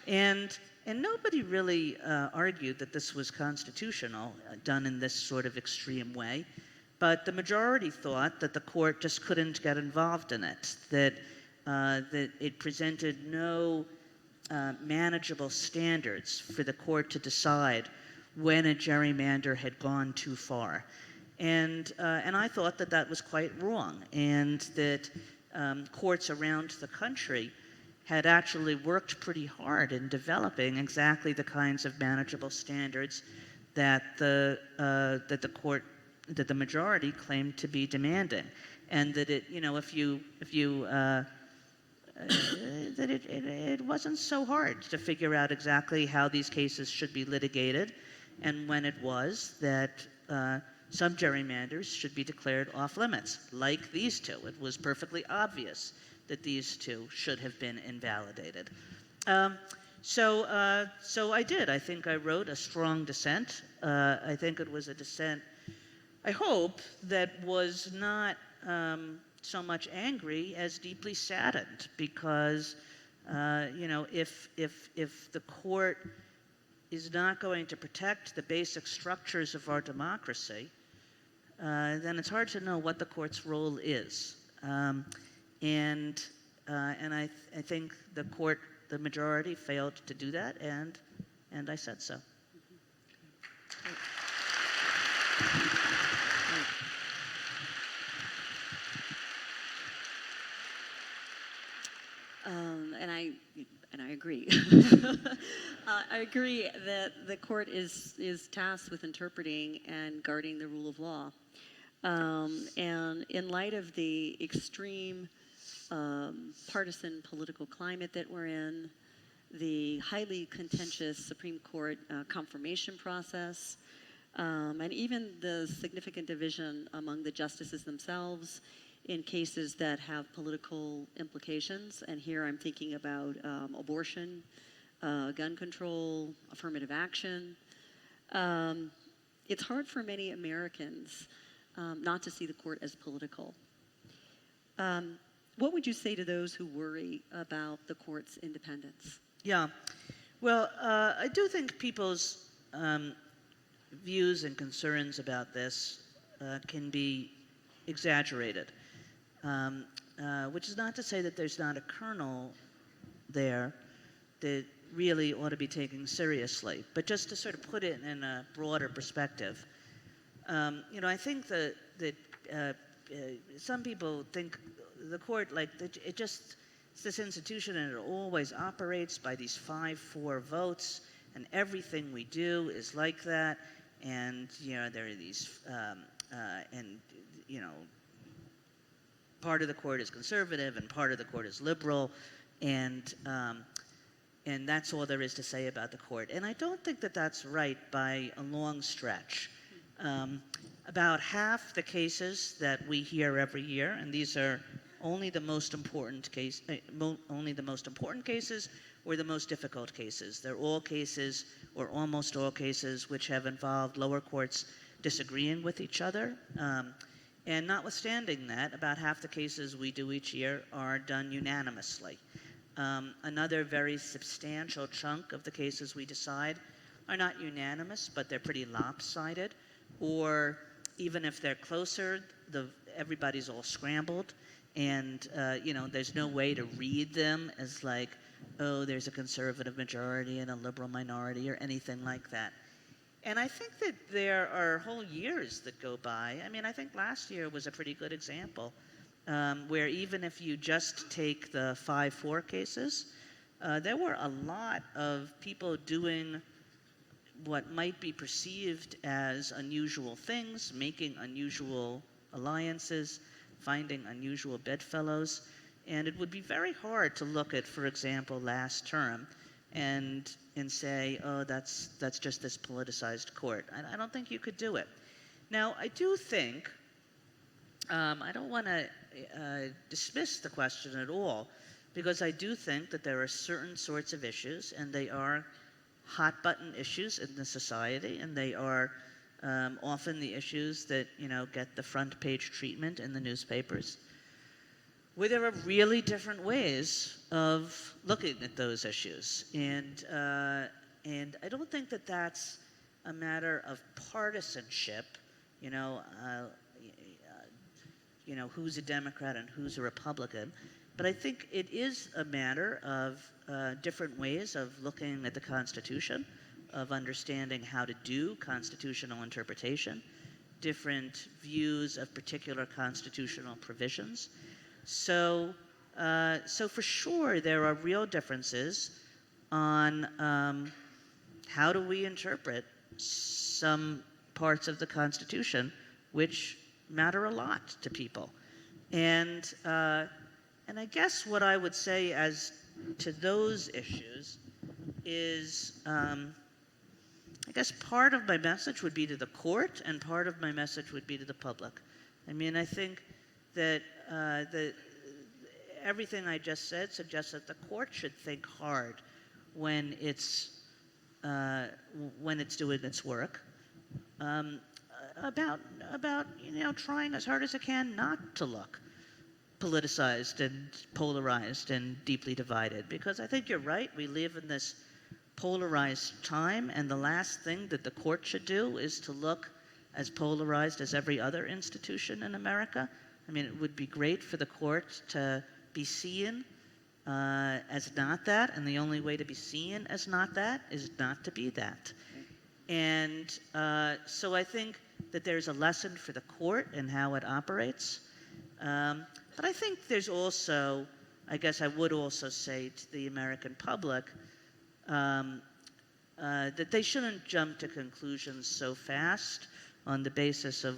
And nobody really argued that this was constitutional, done in this sort of extreme way. But the majority thought that the court just couldn't get involved in it, that it presented no manageable standards for the court to decide when a gerrymander had gone too far. And I thought that that was quite wrong, and that courts around the country had actually worked pretty hard in developing exactly the kinds of manageable standards that the majority claimed to be demanding, and that it wasn't so hard to figure out exactly how these cases should be litigated, and when it was that some gerrymanders should be declared off limits, like these two. It was perfectly obvious that these two should have been invalidated. So I did. I think I wrote a strong dissent. I think it was a dissent, I hope, that was not so much angry as deeply saddened, because if the court is not going to protect the basic structures of our democracy, then it's hard to know what the court's role is. And I think the majority failed to do that, and I said so. And I agree. I agree that the court is tasked with interpreting and guarding the rule of law. And in light of the extreme partisan political climate that we're in, the highly contentious Supreme Court confirmation process, and even the significant division among the justices themselves in cases that have political implications, and here I'm thinking about abortion, gun control, affirmative action. It's hard for many Americans not to see the court as political. What would you say to those who worry about the court's independence? Yeah, well, I do think people's views and concerns about this can be exaggerated, which is not to say that there's not a kernel there that really ought to be taken seriously, but just to sort of put it in a broader perspective. I think that some people think the court, it's this institution, and it always operates by these 5-4 votes, and everything we do is like that, and there are these, part of the court is conservative and part of the court is liberal, and that's all there is to say about the court. And I don't think that that's right by a long stretch. About half the cases that we hear every year, and these are only the most important cases or the most difficult cases. They're all cases, or almost all cases, which have involved lower courts disagreeing with each other. And notwithstanding that, about half the cases we do each year are done unanimously. Another very substantial chunk of the cases we decide are not unanimous, but they're pretty lopsided, or even if they're closer, everybody's all scrambled, and there's no way to read them as like, oh, there's a conservative majority and a liberal minority or anything like that. And I think that there are whole years that go by. I mean, I think last year was a pretty good example, where even if you just take the 5-4 cases, there were a lot of people doing what might be perceived as unusual things, making unusual alliances, finding unusual bedfellows. And it would be very hard to look at, for example, last term and say, oh, that's just this politicized court. I don't think you could do it. Now, I do think, I don't want to dismiss the question at all, because I do think that there are certain sorts of issues, and they are hot-button issues in the society, and they are often the issues that, get the front-page treatment in the newspapers, where there are really different ways of looking at those issues. And I don't think that that's a matter of partisanship, who's a Democrat and who's a Republican. But I think it is a matter of different ways of looking at the Constitution, of understanding how to do constitutional interpretation, different views of particular constitutional provisions. So for sure, there are real differences on how do we interpret some parts of the Constitution which matter a lot to people. And I guess what I would say as to those issues is, I guess part of my message would be to the court, and part of my message would be to the public. I mean, I think that everything I just said suggests that the court should think hard when it's doing its work, about trying as hard as it can not to look politicized and polarized and deeply divided. Because I think you're right, we live in this polarized time, and the last thing that the court should do is to look as polarized as every other institution in America. I mean, it would be great for the court to be seen as not that, and the only way to be seen as not that is not to be that. And so I think that there's a lesson for the court in how it operates. But I think there's also, I guess I would also say to the American public, that they shouldn't jump to conclusions so fast on the basis of,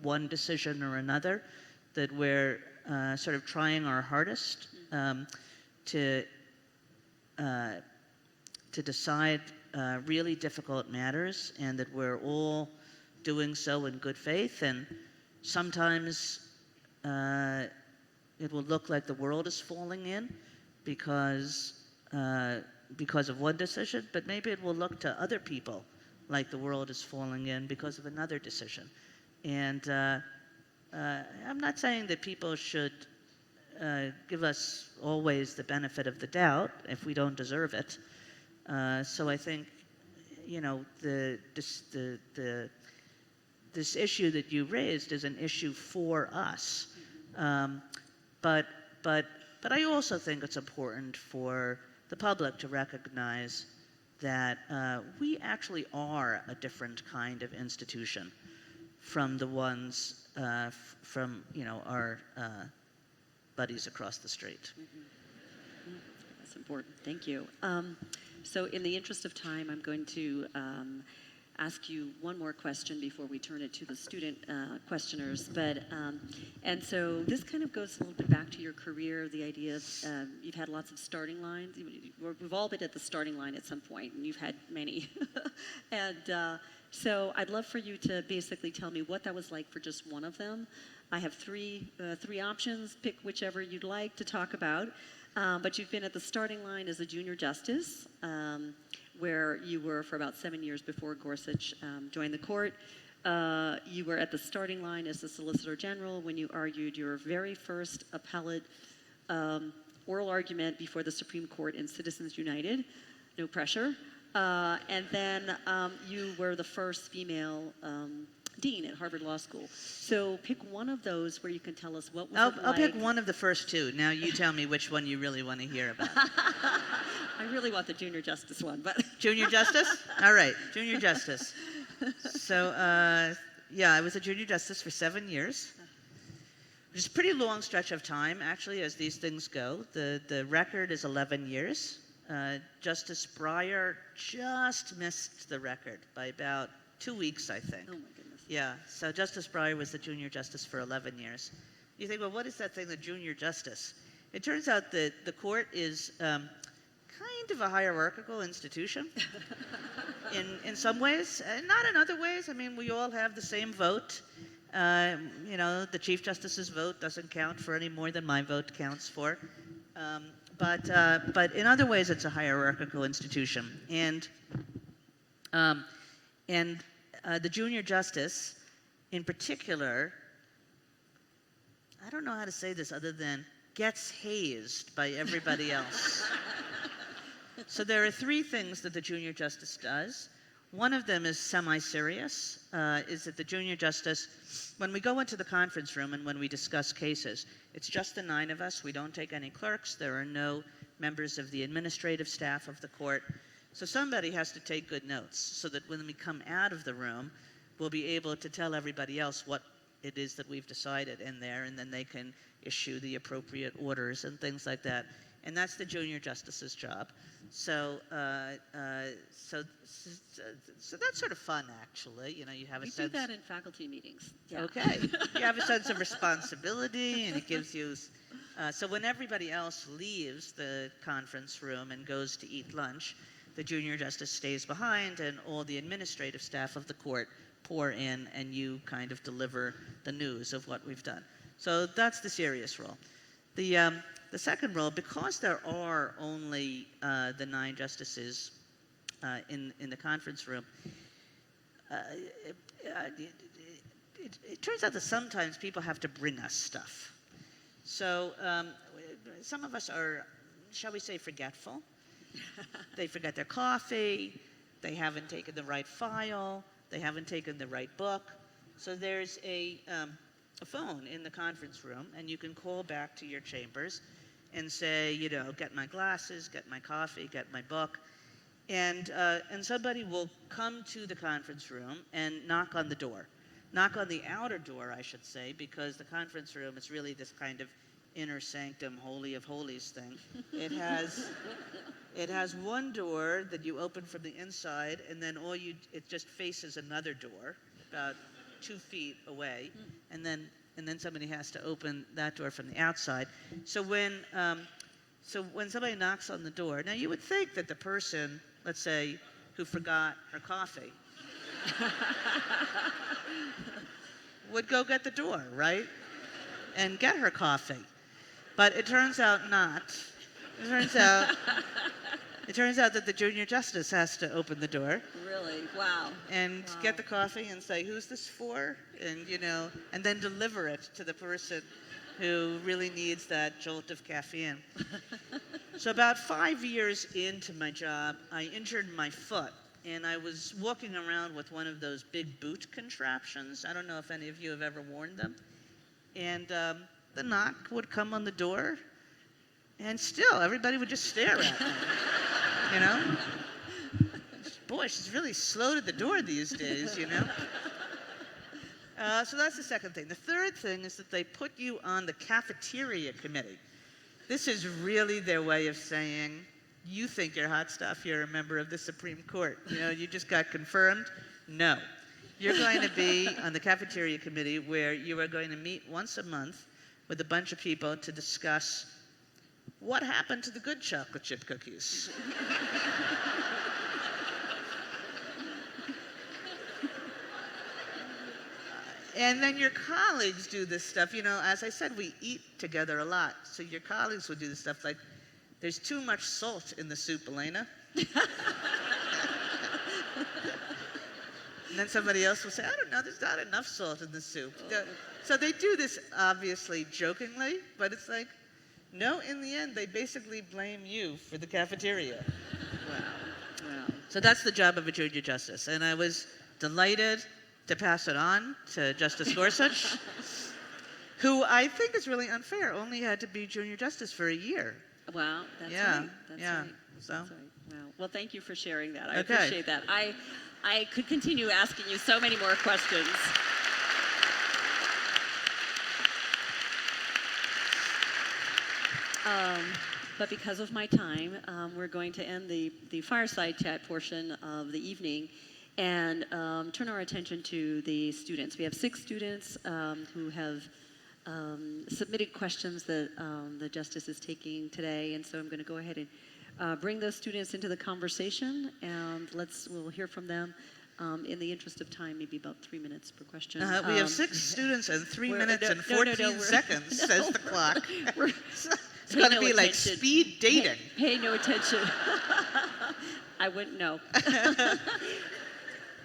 one decision or another, that we're sort of trying our hardest to decide really difficult matters, and that we're all doing so in good faith. And sometimes it will look like the world is falling in because of one decision, but maybe it will look to other people like the world is falling in because of another decision. And I'm not saying that people should give us always the benefit of the doubt if we don't deserve it. So I think, this issue that you raised is an issue for us. But I also think it's important for the public to recognize that we actually are a different kind of institution from the ones from our buddies across the street. Mm-hmm. That's important. Thank you. So in the interest of time, I'm going to ask you one more question before we turn it to the student questioners. And so this kind of goes a little bit back to your career, the idea of you've had lots of starting lines. We've all been at the starting line at some point, and you've had many. And so I'd love for you to basically tell me what that was like for just one of them. I have three options. Pick whichever you'd like to talk about. But you've been at the starting line as a junior justice, where you were for about 7 years before Gorsuch joined the court. You were at the starting line as the Solicitor General when you argued your very first appellate oral argument before the Supreme Court in Citizens United. No pressure. And then you were the first female dean at Harvard Law School. So pick one of those where you can tell us what was it like. I'll pick one of the first two. Now you tell me which one you really want to hear about. I really want the junior justice one, but Junior justice? All right, junior justice. So, I was a junior justice for 7 years, which is a pretty long stretch of time, actually, as these things go. The record is 11 years. Justice Breyer just missed the record by about 2 weeks, I think. Oh my goodness. Yeah, so Justice Breyer was the junior justice for 11 years. You think, well, what is that thing, the junior justice? It turns out that the court is kind of a hierarchical institution in some ways, not in other ways. I mean, we all have the same vote. The Chief Justice's vote doesn't count for any more than my vote counts for. But in other ways, it's a hierarchical institution. And the junior justice, in particular, I don't know how to say this other than gets hazed by everybody else. So there are 3 things that the junior justice does. One of them is semi-serious, is that the junior justice, when we go into the conference room and when we discuss cases, it's just the 9 of us. We don't take any clerks. There are no members of the administrative staff of the court. So somebody has to take good notes so that when we come out of the room, we'll be able to tell everybody else what it is that we've decided in there, and then they can issue the appropriate orders and things like that. And that's the junior justice's job. So that's sort of fun, actually. You have a sense. We do that in faculty meetings. Yeah. Okay. You have a sense of responsibility, and it gives you. So when everybody else leaves the conference room and goes to eat lunch, the junior justice stays behind, and all the administrative staff of the court pour in, and you kind of deliver the news of what we've done. So that's the serious role. The second role, because there are only the 9 justices in the conference room, it turns out that sometimes people have to bring us stuff. So some of us are, shall we say, forgetful. They forget their coffee. They haven't taken the right file. They haven't taken the right book. So there's a phone in the conference room, and you can call back to your chambers and say, get my glasses, get my coffee, get my book. And somebody will come to the conference room and knock on the door. Knock on the outer door, I should say, because the conference room is really this kind of inner sanctum, holy of holies thing. It has one door that you open from the inside, and then it just faces another door about 2 feet away, and then somebody has to open that door from the outside. So when somebody knocks on the door, now you would think that the person, let's say, who forgot her coffee, would go get the door, right? And get her coffee. But it turns out not. It turns out that the junior justice has to open the door. Really? Wow. And get the coffee and say, who's this for? And, and then deliver it to the person who really needs that jolt of caffeine. So about 5 years into my job, I injured my foot. And I was walking around with one of those big boot contraptions. I don't know if any of you have ever worn them. And the knock would come on the door, and still everybody would just stare at me. Boy, she's really slow to the door these days, So that's the second thing. The third thing is that they put you on the cafeteria committee. This is really their way of saying, you think you're hot stuff, you're a member of the Supreme Court. You just got confirmed. No. You're going to be on the cafeteria committee, where you are going to meet once a month with a bunch of people to discuss what happened to the good chocolate chip cookies. And then your colleagues do this stuff. As I said, we eat together a lot. So your colleagues will do this stuff like, there's too much salt in the soup, Elena. And then somebody else will say, I don't know, there's not enough salt in the soup. So they do this obviously jokingly, but it's like, no, in the end, they basically blame you for the cafeteria. Wow. So that's the job of a junior justice. And I was delighted to pass it on to Justice Gorsuch, who I think is really unfair, only had to be junior justice for a year. Wow, that's right. That's right. So. That's right. Wow. Well, thank you for sharing that. I Okay. appreciate that. I could continue asking you so many more questions. but because of my time, we're going to end the fireside chat portion of the evening and turn our attention to the students. We have 6 students who have submitted questions that the Justice is taking today, and so I'm going to go ahead and bring those students into the conversation, and we'll hear from them. In the interest of time, maybe about 3 minutes per question. We have 6 students and 3 minutes and 14 seconds, says the clock. It's going to be like speed dating. Pay no attention. I wouldn't know.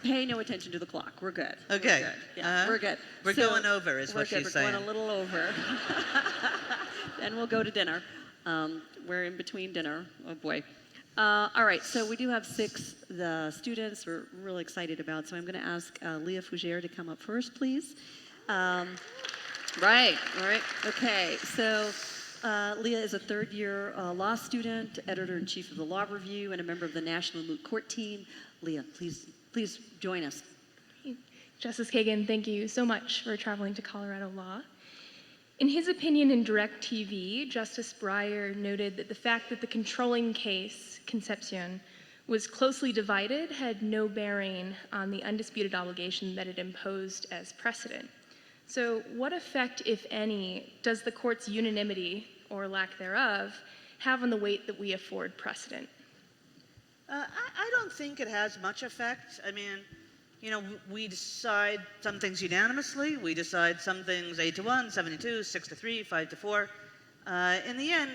Pay no attention to the clock. We're good. Okay. We're good. Yeah, we're good. We're going over, is what we're good. she's saying. We're going a little over. Then we'll go to dinner. We're in between dinner. Oh, boy. All right, so we do have 6 the students we're really excited about. So I'm going to ask Leah Fougere to come up first, please. Right. Okay, so Leah is a third-year law student, editor-in-chief of the Law Review, and a member of the National Moot Court team. Leah, please join us. Justice Kagan, thank you so much for traveling to Colorado Law. In his opinion in Direct TV, Justice Breyer noted that the fact that the controlling case, Concepcion, was closely divided had no bearing on the undisputed obligation that it imposed as precedent. So what effect, if any, does the court's unanimity, or lack thereof, have on the weight that we afford precedent? I don't think it has much effect. I mean, you know, we decide some things unanimously. We decide some things 8-1, 7-2, 6-3, 5-4. In the end,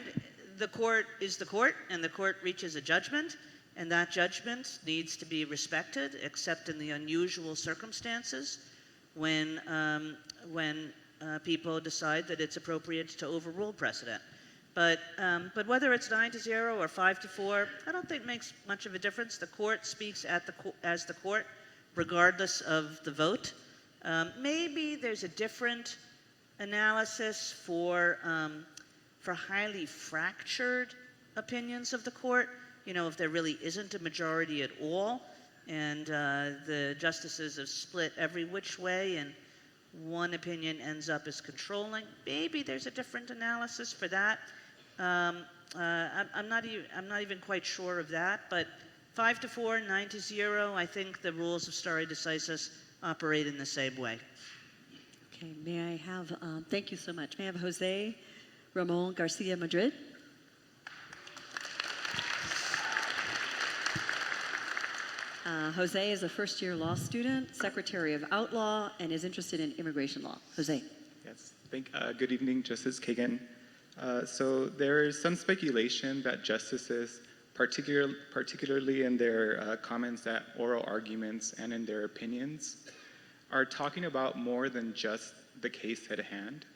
the court is the court, and the court reaches a judgment, and that judgment needs to be respected, except in the unusual circumstances when people decide that it's appropriate to overrule precedent. But whether it's 9-0 or 5-4, I don't think makes much of a difference. The court speaks as the court, regardless of the vote. Maybe there's a different analysis for highly fractured opinions of the court. You know, if there really isn't a majority at all, and the justices have split every which way, and one opinion ends up as controlling, maybe there's a different analysis for that. I'm not even quite sure of that, but 5-4, 9-0, I think the rules of stare decisis operate in the same way. Okay, may I have, thank you so much. May I have Jose Ramon Garcia Madrid? Jose is a first-year law student, secretary of Outlaw, and is interested in immigration law. Jose. Yes, good evening, Justice Kagan. So there is some speculation that justices, particularly in their comments at oral arguments and in their opinions, are talking about more than just the case at hand.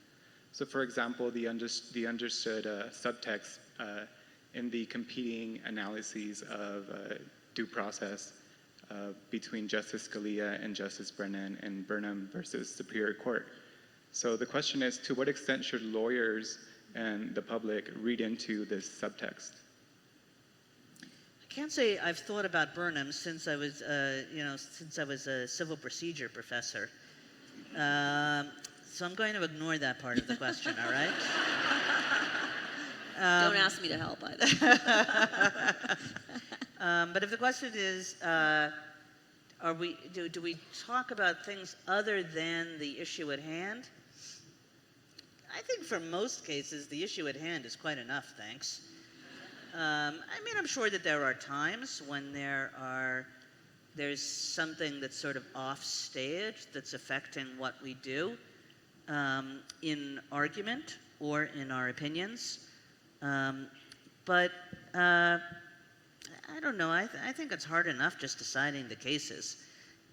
So for example, the understood subtext in the competing analyses of due process between Justice Scalia and Justice Brennan in Burnham versus Superior Court. So the question is, to what extent should lawyers and the public read into this subtext? I can't say I've thought about Burnham since I was a civil procedure professor. So I'm going to ignore that part of the question, all right? Don't ask me to help either. But if the question is, do we talk about things other than the issue at hand? I think for most cases, the issue at hand is quite enough, thanks. I mean, I'm sure that there are times when there's something that's sort of off stage that's affecting what we do in argument or in our opinions. But I don't know. I think it's hard enough just deciding the cases.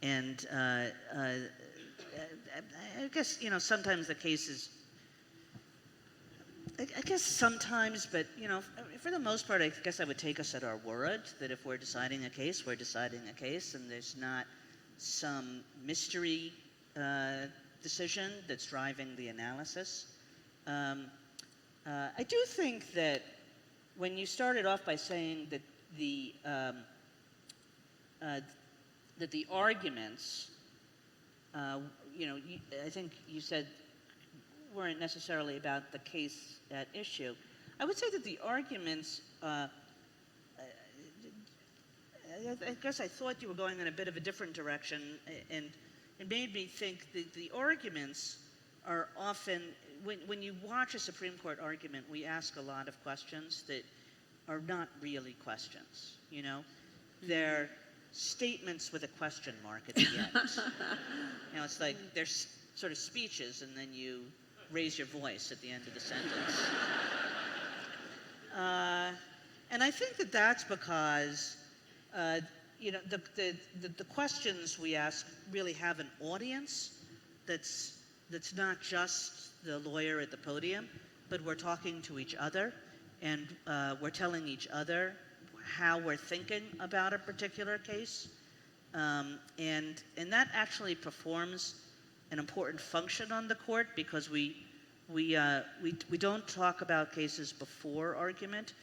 And I guess, you know, sometimes the cases, I guess sometimes, but, you know, for the most part, I guess I would take us at our word that if we're deciding a case, we're deciding a case, and there's not some mystery decision that's driving the analysis. I do think that when you started off by saying that the arguments, you know, I think you said weren't necessarily about the case at issue. I would say that the arguments, I guess I thought you were going in a bit of a different direction, and it made me think that the arguments are often, when you watch a Supreme Court argument, we ask a lot of questions that are not really questions, you know? They're statements with a question mark at the end. You know, it's like they're sort of speeches, and then you raise your voice at the end of the sentence. And I think that that's because, you know, the questions we ask really have an audience that's not just the lawyer at the podium, but we're talking to each other, and we're telling each other how we're thinking about a particular case. And that actually performs an important function on the court, because we don't talk about cases before argument.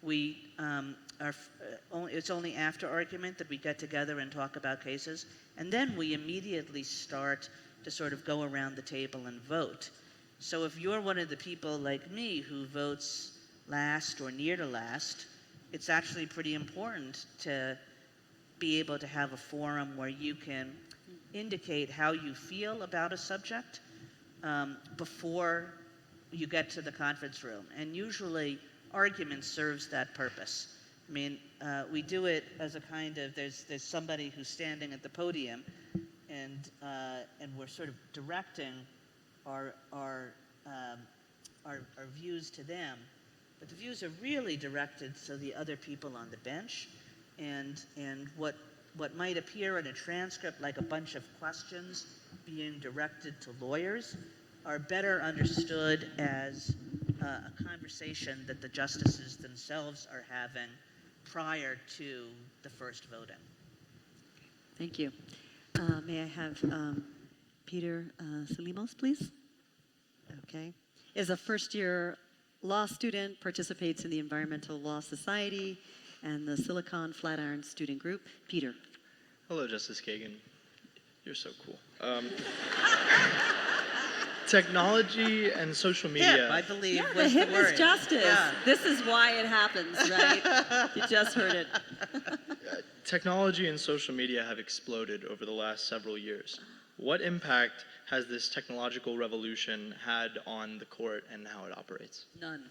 It's only after argument that we get together and talk about cases, and then we immediately start to sort of go around the table and vote. So if you're one of the people like me who votes last or near to last, it's actually pretty important to be able to have a forum where you can indicate how you feel about a subject before you get to the conference room. And usually argument serves that purpose. I mean, we do it as a kind of, there's somebody who's standing at the podium, and we're sort of directing our views to them. But the views are really directed to the other people on the bench, and what might appear in a transcript like a bunch of questions being directed to lawyers are better understood as a conversation that the justices themselves are having prior to the first voting. Thank you. May I have Peter Salimos, please? Okay. Is a first-year law student, participates in the Environmental Law Society and the Silicon Flatiron Student Group. Peter. Hello, Justice Kagan. You're so cool. Technology and social media. Hip, I believe, Yeah, was the the hip word. is justice. Yeah. This is why it happens, right? You just heard it. Technology and social media have exploded over the last several years. What impact has this technological revolution had on the court and how it operates? None.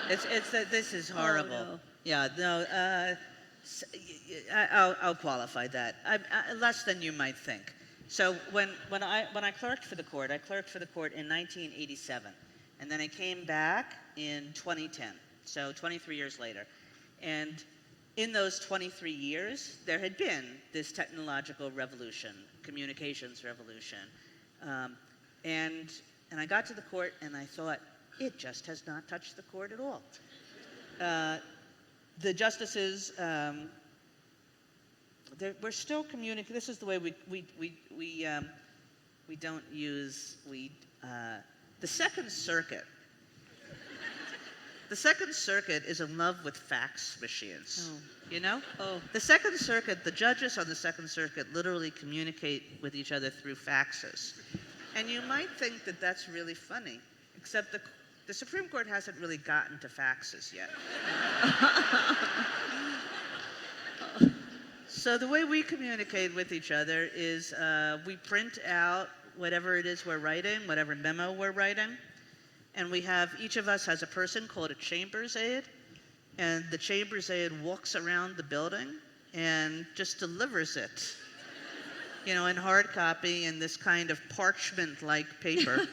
This is horrible. Oh, no. Yeah, no. I'll qualify that. Less than you might think. So when I clerked for the court, I clerked for the court in 1987, and then I came back in 2010. So 23 years later, and in those 23 years, there had been this technological revolution, communications revolution, and I got to the court and I thought, it just has not touched the court at all. The justices, we're still communicating. This is the way we don't use the Second Circuit. The Second Circuit is in love with fax machines. Oh. You know? Oh. The Second Circuit, the judges on the Second Circuit literally communicate with each other through faxes. And you might think that that's really funny, except the Supreme Court hasn't really gotten to faxes yet. So the way we communicate with each other is we print out whatever it is we're writing, whatever memo we're writing, and we have, each of us has a person called a chambers aide, and the chambers aide walks around the building and just delivers it, you know, in hard copy in this kind of parchment-like paper.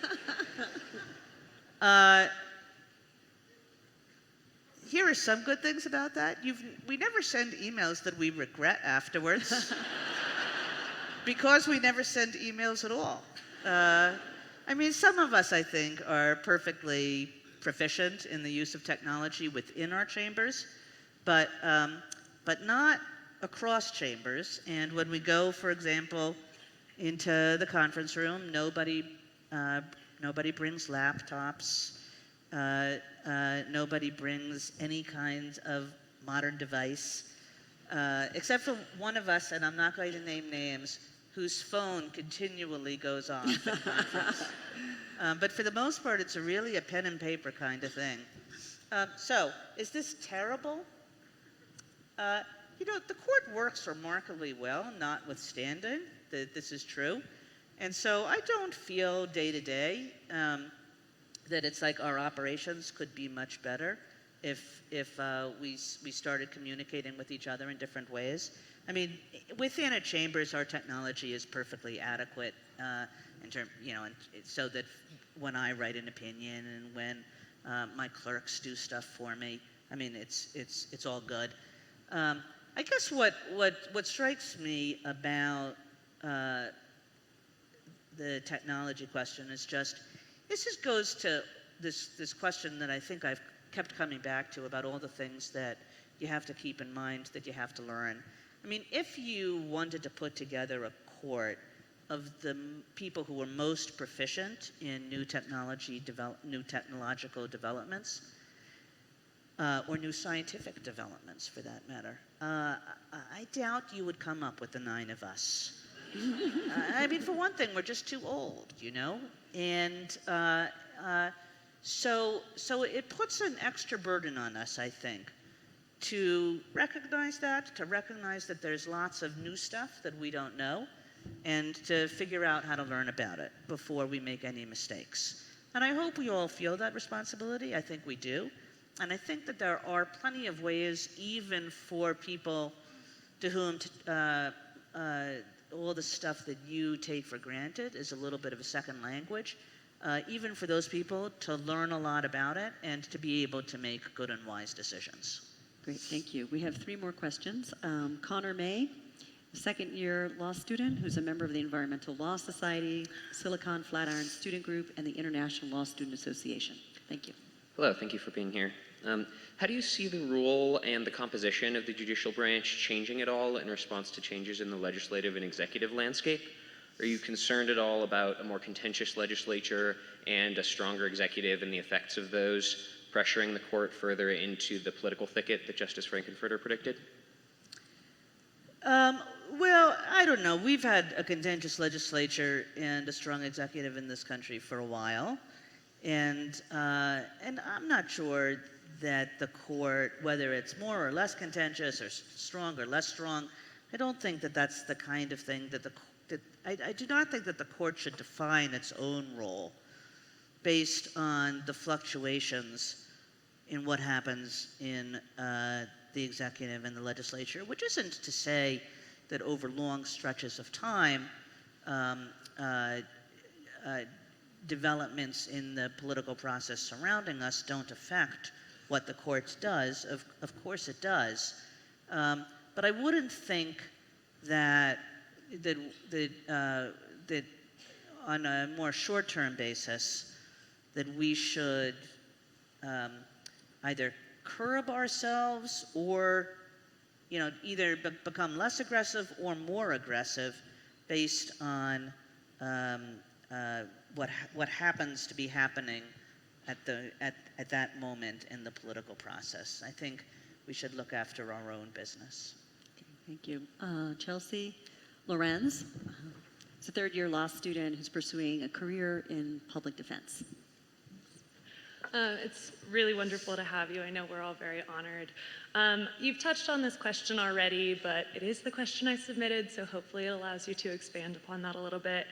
Here are some good things about that. We never send emails that we regret afterwards because we never send emails at all. I mean, some of us, I think, are perfectly proficient in the use of technology within our chambers, but not across chambers. And when we go, for example, into the conference room, nobody brings laptops. Nobody brings any kinds of modern device, except for one of us, and I'm not going to name names, whose phone continually goes off at conference. But for the most part, it's really a pen and paper kind of thing. So, is this terrible? The court works remarkably well, notwithstanding that this is true. And so I don't feel day to day that it's like our operations could be much better if we started communicating with each other in different ways. I mean, within a chambers, our technology is perfectly adequate and so that when I write an opinion and when my clerks do stuff for me, I mean, it's all good. I guess what strikes me about the technology question is just, this goes to this question that I think I've kept coming back to about all the things that you have to keep in mind, that you have to learn. I mean, if you wanted to put together a court of the people who were most proficient in new technological developments, or new scientific developments for that matter, I doubt you would come up with the 9 of us. I mean, for one thing, we're just too old, and so it puts an extra burden on us, I think, to recognize that there's lots of new stuff that we don't know, and to figure out how to learn about it before we make any mistakes. And I hope we all feel that responsibility. I think we do. And I think that there are plenty of ways, even for people to whom all the stuff that you take for granted is a little bit of a second language, even for those people to learn a lot about it and to be able to make good and wise decisions. Great, thank you. We have 3 more questions. Connor May, a second-year law student who's a member of the Environmental Law Society, Silicon Flatiron Student Group, and the International Law Student Association. Thank you. Hello, thank you for being here. How do you see the role and the composition of the judicial branch changing at all in response to changes in the legislative and executive landscape? Are you concerned at all about a more contentious legislature and a stronger executive and the effects of those pressuring the court further into the political thicket that Justice Frankenfurter predicted? Well, I don't know. We've had a contentious legislature and a strong executive in this country for a while. And I'm not sure that the court, whether it's more or less contentious or strong or less strong, I don't think that that's the kind of thing that I do not think that the court should define its own role based on the fluctuations in what happens in the executive and the legislature, which isn't to say that over long stretches of time, developments in the political process surrounding us don't affect what the court does. Of course it does. But I wouldn't think that on a more short-term basis that we should either curb ourselves or either become less aggressive or more aggressive based on what happens to be happening at that moment in the political process. I think we should look after our own business. Okay, thank you. Chelsea Lorenz is a third-year law student who's pursuing a career in public defense. It's really wonderful to have you. I know we're all very honored. You've touched on this question already, but it is the question I submitted, so hopefully it allows you to expand upon that a little bit.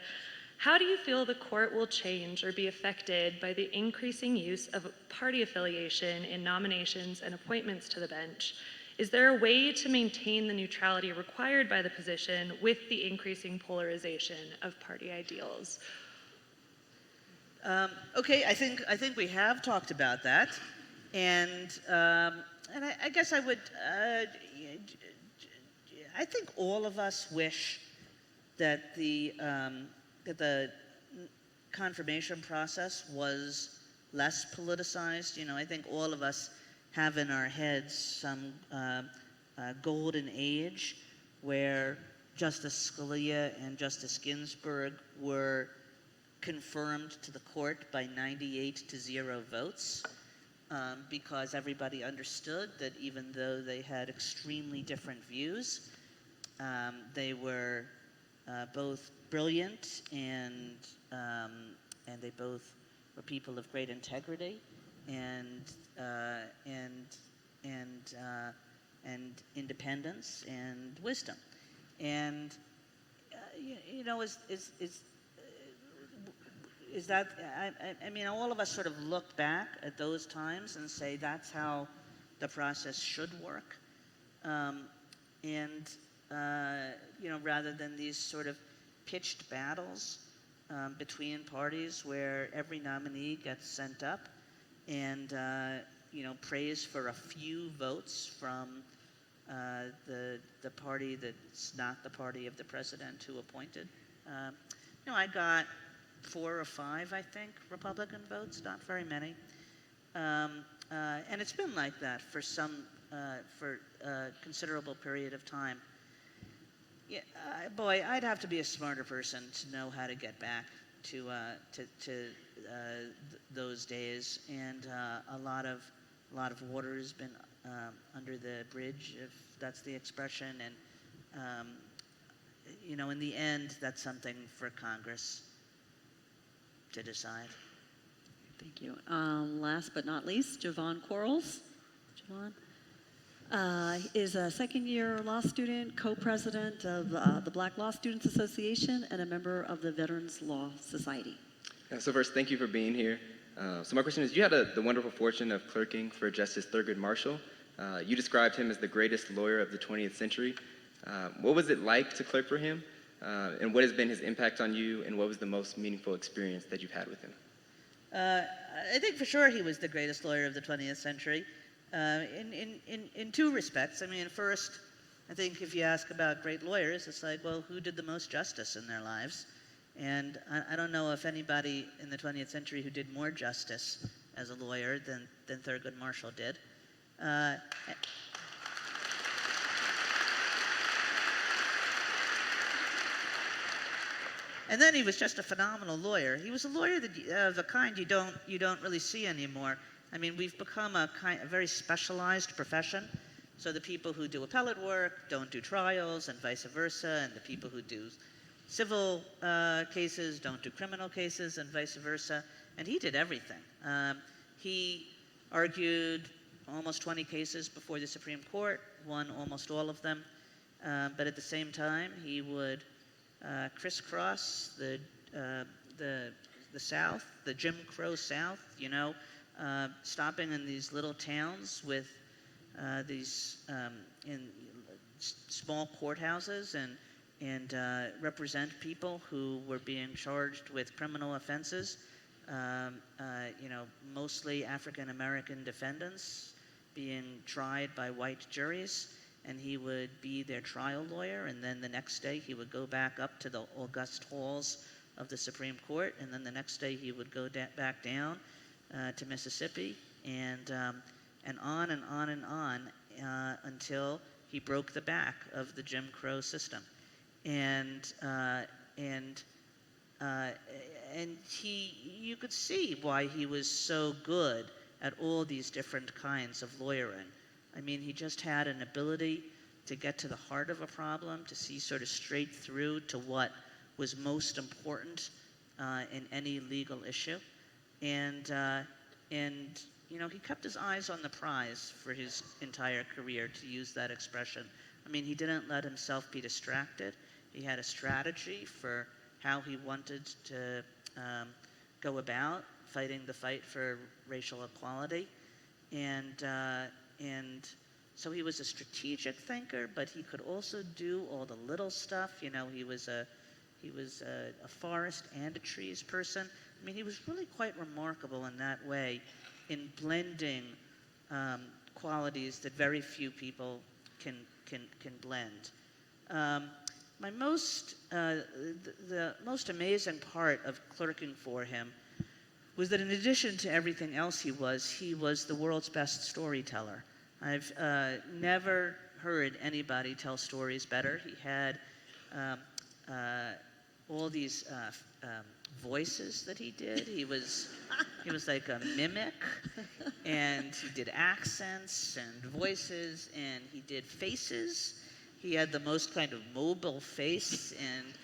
How do you feel the court will change or be affected by the increasing use of party affiliation in nominations and appointments to the bench? Is there a way to maintain the neutrality required by the position with the increasing polarization of party ideals? Okay, I think we have talked about that, and I guess I would. I think all of us wish that the confirmation process was less politicized. I think all of us have in our heads some golden age where Justice Scalia and Justice Ginsburg were confirmed to the court by 98-0 votes because everybody understood that even though they had extremely different views, they were both brilliant and they both were people of great integrity and independence and wisdom. And is that, I mean, all of us sort of look back at those times and say that's how the process should work. Rather than these sort of pitched battles between parties where every nominee gets sent up and, prays for a few votes from the party that's not the party of the president who appointed. I got 4 or 5, I think, Republican votes, not very many. And it's been like that for a considerable period of time. Yeah, I'd have to be a smarter person to know how to get back to those days, and a lot of water has been under the bridge, if that's the expression, and in the end, that's something for Congress to decide. Thank you. Last but not least, Javon Quarles. Javon is a second-year law student, co-president of the Black Law Students Association, and a member of the Veterans Law Society. So first, thank you for being here. So my question is, you had the wonderful fortune of clerking for Justice Thurgood Marshall. You described him as the greatest lawyer of the 20th century. What was it like to clerk for him? And what has been his impact on you, and what was the most meaningful experience that you've had with him? I think for sure he was the greatest lawyer of the 20th century in 2 respects. I mean, first, I think if you ask about great lawyers, it's like, well, who did the most justice in their lives? And I don't know if anybody in the 20th century who did more justice as a lawyer than Thurgood Marshall did. And then he was just a phenomenal lawyer. He was a lawyer of a kind you don't really see anymore. I mean, we've become a very specialized profession. So the people who do appellate work don't do trials, and vice versa, and the people who do civil cases don't do criminal cases, and vice versa. And he did everything. He argued almost 20 cases before the Supreme Court, won almost all of them. But at the same time, he would crisscross the South, the Jim Crow South, stopping in these little towns with these in small courthouses and represent people who were being charged with criminal offenses, mostly African American defendants being tried by white juries. And he would be their trial lawyer, and then the next day he would go back up to the august halls of the Supreme Court, and then the next day he would go back down to Mississippi, and on and on and on until he broke the back of the Jim Crow system. And you could see why he was so good at all these different kinds of lawyering. I mean, he just had an ability to get to the heart of a problem, to see sort of straight through to what was most important in any legal issue. And he kept his eyes on the prize for his entire career, to use that expression. I mean, he didn't let himself be distracted. He had a strategy for how he wanted to go about fighting the fight for racial equality. And so he was a strategic thinker, but he could also do all the little stuff. He was a forest and a trees person. I mean, he was really quite remarkable in that way, in blending qualities that very few people can blend. The most amazing part of clerking for him was that in addition to everything else he was the world's best storyteller. I've never heard anybody tell stories better. He had all these voices that he did. He was like a mimic, and he did accents and voices, and he did faces. He had the most kind of mobile face, and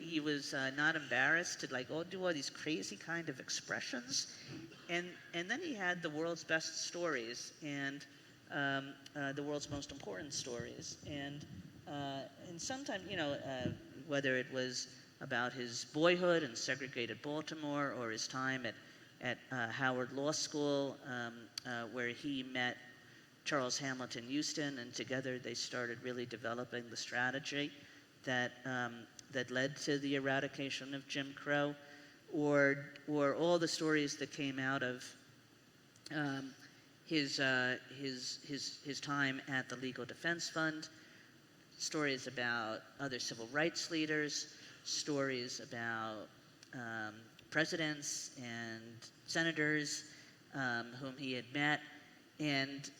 he was not embarrassed to like do all these crazy kind of expressions, and then he had the world's best stories and the world's most important stories, and sometimes whether it was about his boyhood in segregated Baltimore or his time at Howard Law School, where he met Charles Hamilton Houston, and together they started really developing the strategy that led to the eradication of Jim Crow, or all the stories that came out of his time at the Legal Defense Fund, stories about other civil rights leaders, stories about presidents and senators whom he had met. And,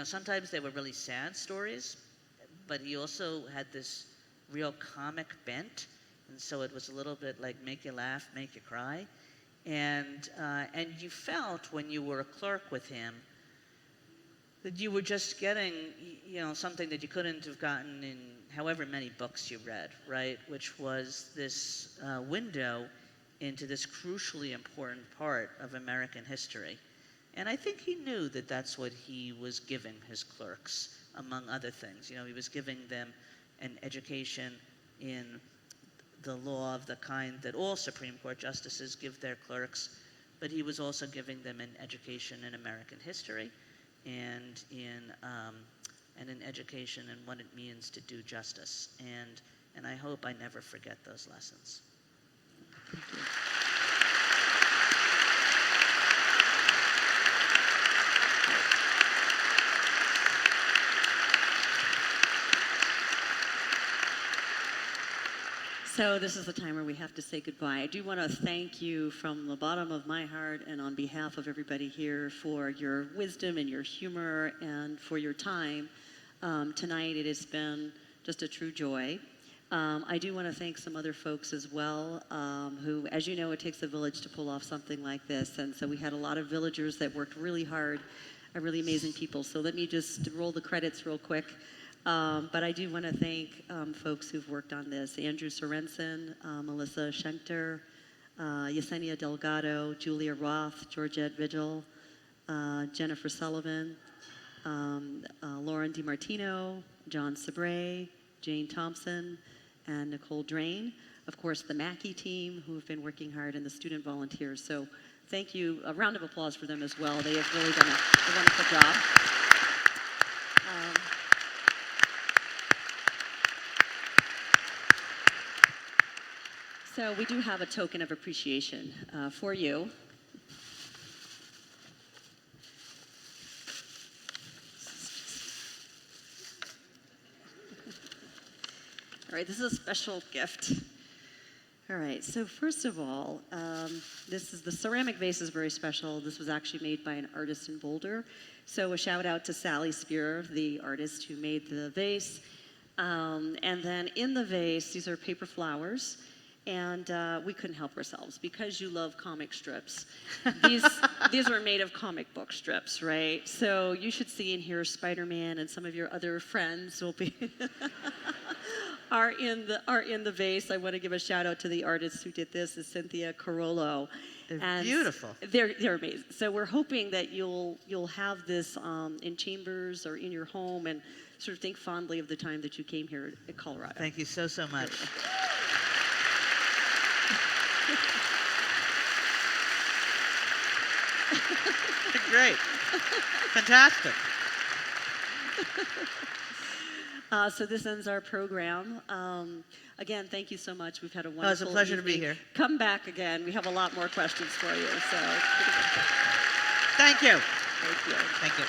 sometimes they were really sad stories, but he also had this real comic bent. And so it was a little bit like make you laugh, make you cry. And you felt when you were a clerk with him that you were just getting, something that you couldn't have gotten in however many books you read, right? Which was this window into this crucially important part of American history. And I think he knew that that's what he was giving his clerks, among other things. He was giving them an education in the law of the kind that all Supreme Court justices give their clerks, but he was also giving them an education in American history and an education in what it means to do justice. And I hope I never forget those lessons. Thank you. So this is the time where we have to say goodbye. I do want to thank you from the bottom of my heart and on behalf of everybody here for your wisdom and your humor and for your time. Tonight it has been just a true joy. I do want to thank some other folks as well who, as you know, it takes a village to pull off something like this. And so we had a lot of villagers that worked really hard, really amazing people. So let me just roll the credits real quick. But I do want to thank folks who've worked on this. Andrew Sorensen, Melissa Schenkter, Yesenia Delgado, Julia Roth, Georgette Vigil, Jennifer Sullivan, Lauren DiMartino, John Sabre, Jane Thompson, and Nicole Drain. Of course, the Mackey team who have been working hard, and the student volunteers. So thank you. A round of applause for them as well. They have really done a wonderful job. So we do have a token of appreciation for you. All right, this is a special gift. All right, so first of all, the ceramic vase is very special. This was actually made by an artist in Boulder. So a shout out to Sally Spear, the artist who made the vase. And then in the vase, these are paper flowers. And we couldn't help ourselves because you love comic strips. These were made of comic book strips, right? So you should see and hear Spider-Man, and some of your other friends will be are in the vase. I want to give a shout out to the artist who did this, is Cynthia Carollo. They're beautiful. They're amazing. So we're hoping that you'll have this in chambers or in your home and sort of think fondly of the time that you came here at Colorado. Thank you so much. Great. Fantastic. So this ends our program. Again, thank you so much. We've had a wonderful Oh, it's a pleasure evening. to be here. Come back again. We have a lot more questions for you. So Thank you. thank you. Thank you.